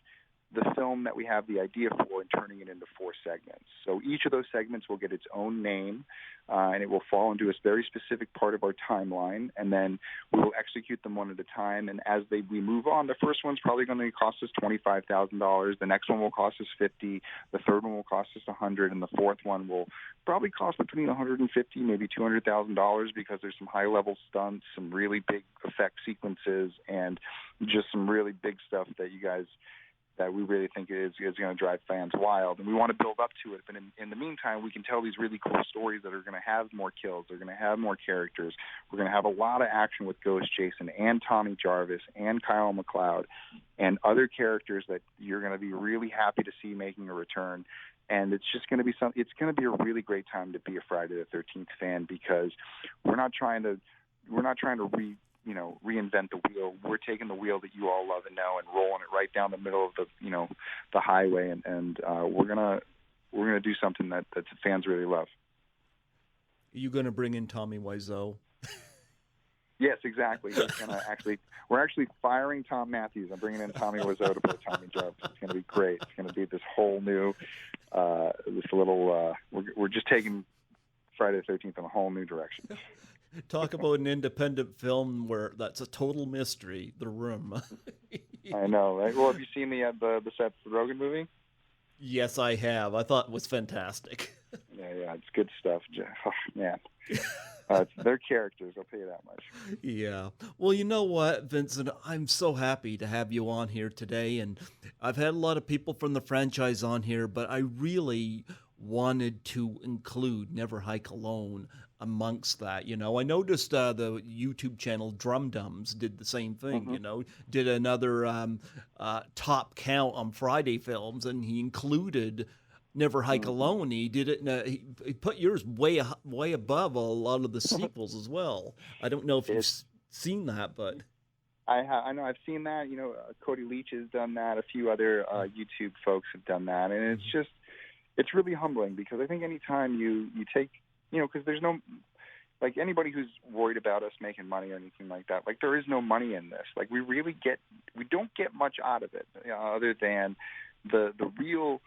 the film that we have the idea for and turning it into 4 segments. So each of those segments will get its own name, and it will fall into a very specific part of our timeline, and then we will execute them one at a time. And as we move on, the first one's probably going to cost us $25,000. The next one will cost us $50,000. The third one will cost us $100,000, and the fourth one will probably cost between $150,000, maybe $200,000, because there's some high-level stunts, some really big effect sequences, and just some really big stuff that we really think is going to drive fans wild. And we want to build up to it. But in the meantime, we can tell these really cool stories that are going to have more kills. They're going to have more characters. We're going to have a lot of action with Ghost Jason and Tommy Jarvis and Kyle MacLeod and other characters that you're going to be really happy to see making a return. And it's just going to be it's going to be a really great time to be a Friday the 13th fan, because we're not trying to reinvent the wheel. We're taking the wheel that you all love and know and rolling it right down the middle of the highway, and we're gonna do something that the fans really love. Are you gonna bring in Tommy Wiseau? Yes, exactly. We're actually firing Tom Matthews. I'm bringing in Tommy Wiseau to play Tommy Jarvis. It's going to be great. It's going to be this whole new, we're just taking Friday the 13th in a whole new direction. Talk about an independent film where that's a total mystery. The Room. I know, right? Well, have you seen the Seth Rogen movie? Yes, I have. I thought it was fantastic. Yeah, it's good stuff. Oh, man. They're characters, I'll tell you that much. Yeah. Well, you know what, Vincent? I'm so happy to have you on here today. And I've had a lot of people from the franchise on here, but I really wanted to include Never Hike Alone amongst that. I noticed the YouTube channel Drum Dums did the same thing, did another top count on Friday films, and he included Never Hike Alone. He did it he put yours way above a lot of the sequels as well. I don't know if you've seen that, but I know I've seen that. Cody Leach has done that. A few other YouTube folks have done that, and it's really humbling, because I think anytime you take, because there's no, like, anybody who's worried about us making money or anything like that, like, there is no money in this. Like, we don't get much out of it, other than the real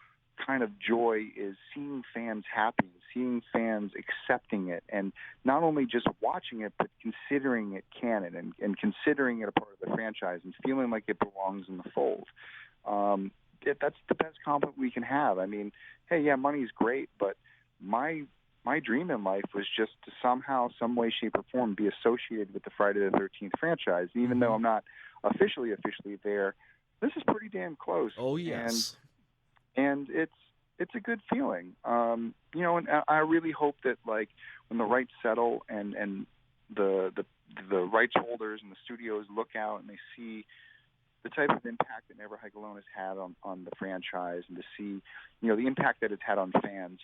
kind of joy is seeing fans happy, seeing fans accepting it, and not only just watching it, but considering it canon and considering it a part of the franchise and feeling like it belongs in the fold. That's the best compliment we can have. I mean, hey, yeah, money's great, but my dream in life was just to somehow, some way, shape, or form be associated with the Friday the 13th franchise. Even though I'm not officially there, this is pretty damn close. Oh, yes. and it's a good feeling. And I really hope that, like, when the rights settle and the rights holders and the studios look out and they see the type of impact that Never Hike Alone has had on the franchise, and to see, the impact that it's had on fans.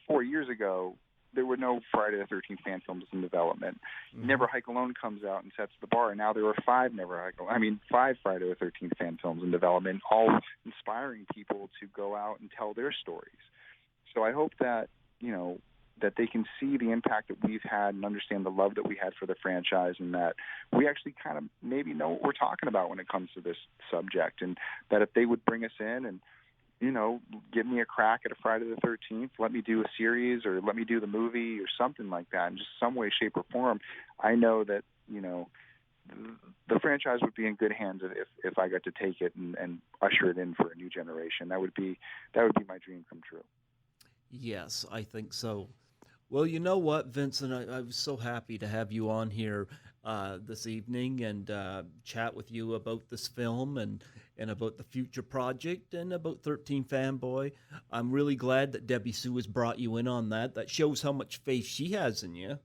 4 years ago, there were no Friday the 13th fan films in development. Mm-hmm. Never Hike Alone comes out and sets the bar, and now there are five Friday the 13th fan films in development, all inspiring people to go out and tell their stories. So I hope that, that they can see the impact that we've had and understand the love that we had for the franchise, and that we actually kind of maybe know what we're talking about when it comes to this subject, and that if they would bring us in and, give me a crack at a Friday the 13th, let me do a series or let me do the movie or something like that in just some way, shape, or form, I know that, the franchise would be in good hands if I got to take it and usher it in for a new generation. That would be my dream come true. Yes, I think so. Well, you know what, Vincent, I was so happy to have you on here this evening and chat with you about this film and about the future project and about 13 Fanboy. I'm really glad that Debbie Sue has brought you in on that. That shows how much faith she has in you.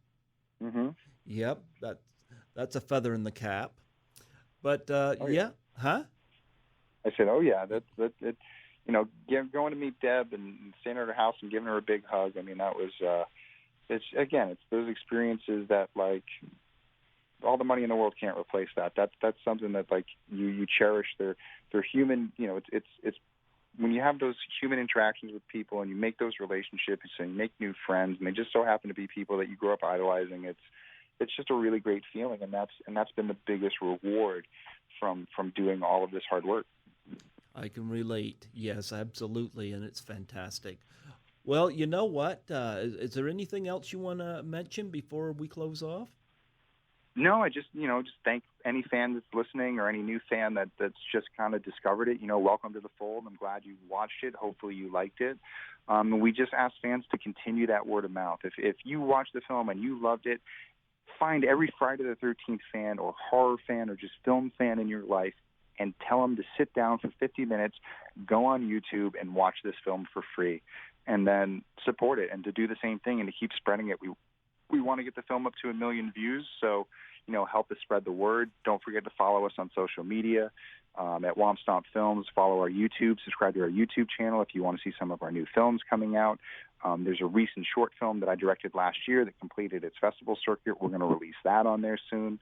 Mm-hmm. Yep, that's a feather in the cap. But yeah, huh? I said, oh yeah, that's going to meet Deb and staying at her house and giving her a big hug. I mean, that was it's those experiences that, like, all the money in the world can't replace that. That's something that, like, you cherish. They're human. It's when you have those human interactions with people and you make those relationships and you make new friends, and they just so happen to be people that you grew up idolizing. It's just a really great feeling, and that's been the biggest reward from doing all of this hard work. I can relate. Yes, absolutely, and it's fantastic. Well, you know what? Is there anything else you want to mention before we close off? No, I just thank any fan that's listening or any new fan that's just kind of discovered it. Welcome to the fold. I'm glad you watched it. Hopefully you liked it. We just ask fans to continue that word of mouth. If you watched the film and you loved it, find every Friday the 13th fan or horror fan or just film fan in your life and tell them to sit down for 50 minutes, go on YouTube and watch this film for free, and then support it, and to do the same thing and to keep spreading it. We want to get the film up to 1 million views, so help us spread the word. Don't forget to follow us on social media at Womp Stomp Films. Follow our YouTube. Subscribe to our YouTube channel if you want to see some of our new films coming out. There's a recent short film that I directed last year that completed its festival circuit. We're going to release that on there soon.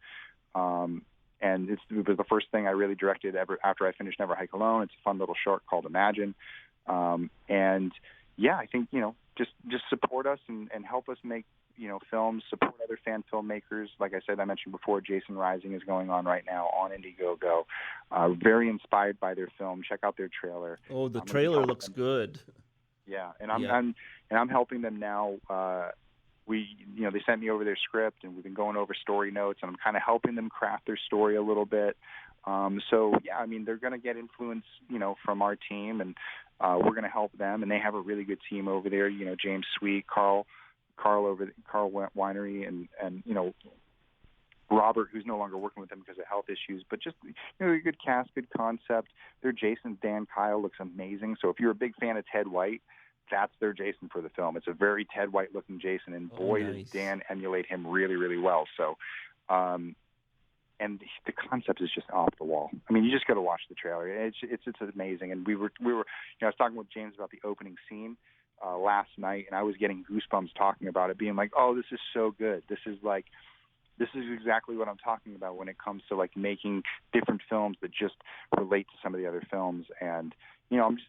And it was the first thing I really directed ever after I finished Never Hike Alone. It's a fun little short called Imagine. And yeah, I think, just support us and help us make, films, support other fan filmmakers. Like I said, I mentioned before, Jason Rising is going on right now on Indiegogo. Very inspired by their film. Check out their trailer. Oh, the trailer looks good. Yeah, and I'm helping them now. They sent me over their script, and we've been going over story notes, and I'm kind of helping them craft their story a little bit. So yeah, I mean, they're going to get influence, from our team, and we're going to help them. And they have a really good team over there. James Sweet, Carl Winery, and Robert, who's no longer working with them because of health issues. But just a good cast, good concept. Their Jason, Dan Kyle, looks amazing. So if you're a big fan of Ted White, that's their Jason for the film. It's a very Ted White looking Jason, and boy, nice. Does Dan emulate him really, really well. So, and the concept is just off the wall. I mean, you just got to watch the trailer. It's amazing. And we were I was talking with James about the opening scene last night, and I was getting goosebumps talking about it, being like, oh, this is so good. This is exactly what I'm talking about when it comes to, like, making different films that just relate to some of the other films. And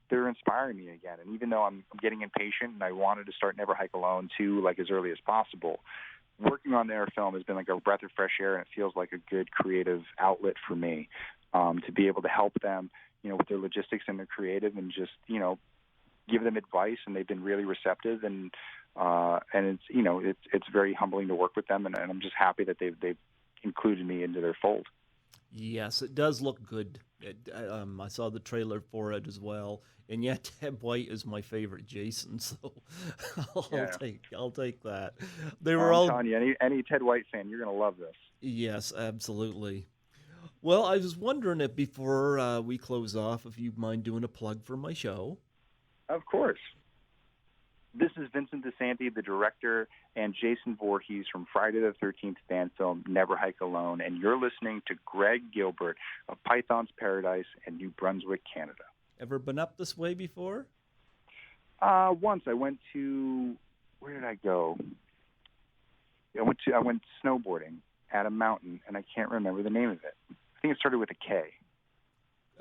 they're inspiring me again. And even though I'm getting impatient and I wanted to start Never Hike Alone too, like, as early as possible, working on their film has been like a breath of fresh air, and it feels like a good creative outlet for me to be able to help them, with their logistics and their creative, and just, give them advice. And they've been really receptive, and it's very humbling to work with them, and I'm just happy that they've included me into their fold. Yes, it does look good. I saw the trailer for it as well, and yet Ted White is my favorite Jason, so I'll take that. I'm telling you, any Ted White fan, you're gonna love this. Yes, absolutely. Well, I was wondering if before we close off, if you'd mind doing a plug for my show. Of course. This is Vincent DiSante, the director, and Jason Voorhees from Friday the 13th fan film Never Hike Alone, and you're listening to Greg Gilbert of Python's Paradise in New Brunswick, Canada. Ever been up this way before? Once I went to, where did I go? I went snowboarding at a mountain, and I can't remember the name of it. I think it started with a K.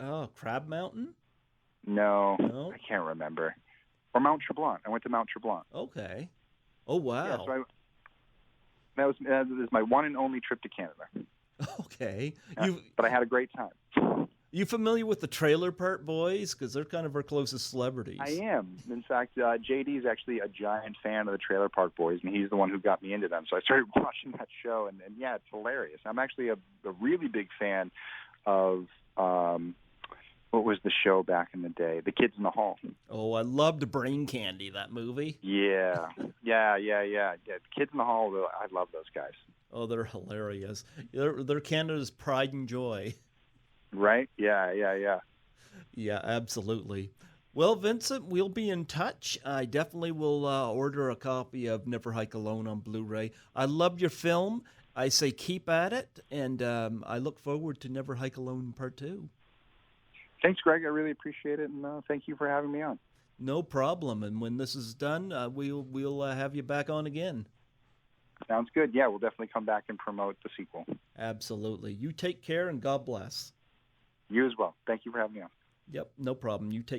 Oh, Crab Mountain? No, No? I can't remember. Or Mount Tremblant. I went to Mount Tremblant. Okay. Oh, wow. Yeah, so that was my one and only trip to Canada. Okay. But I had a great time. You familiar with the Trailer Park Boys? Because they're kind of our closest celebrities. I am. In fact, JD is actually a giant fan of the Trailer Park Boys, and he's the one who got me into them. So I started watching that show, and yeah, it's hilarious. I'm actually a really big fan of what was the show back in the day? The Kids in the Hall. Oh, I loved Brain Candy, that movie. Yeah. The Kids in the Hall, I love those guys. Oh, they're hilarious. They're Canada's pride and joy. Right? Yeah. Yeah, absolutely. Well, Vincent, we'll be in touch. I definitely will order a copy of Never Hike Alone on Blu-ray. I loved your film. I say keep at it, and I look forward to Never Hike Alone Part 2. Thanks, Greg. I really appreciate it, and thank you for having me on. No problem. And when this is done, we'll have you back on again. Sounds good. Yeah, we'll definitely come back and promote the sequel. Absolutely. You take care, and God bless. You as well. Thank you for having me on. Yep, no problem. You take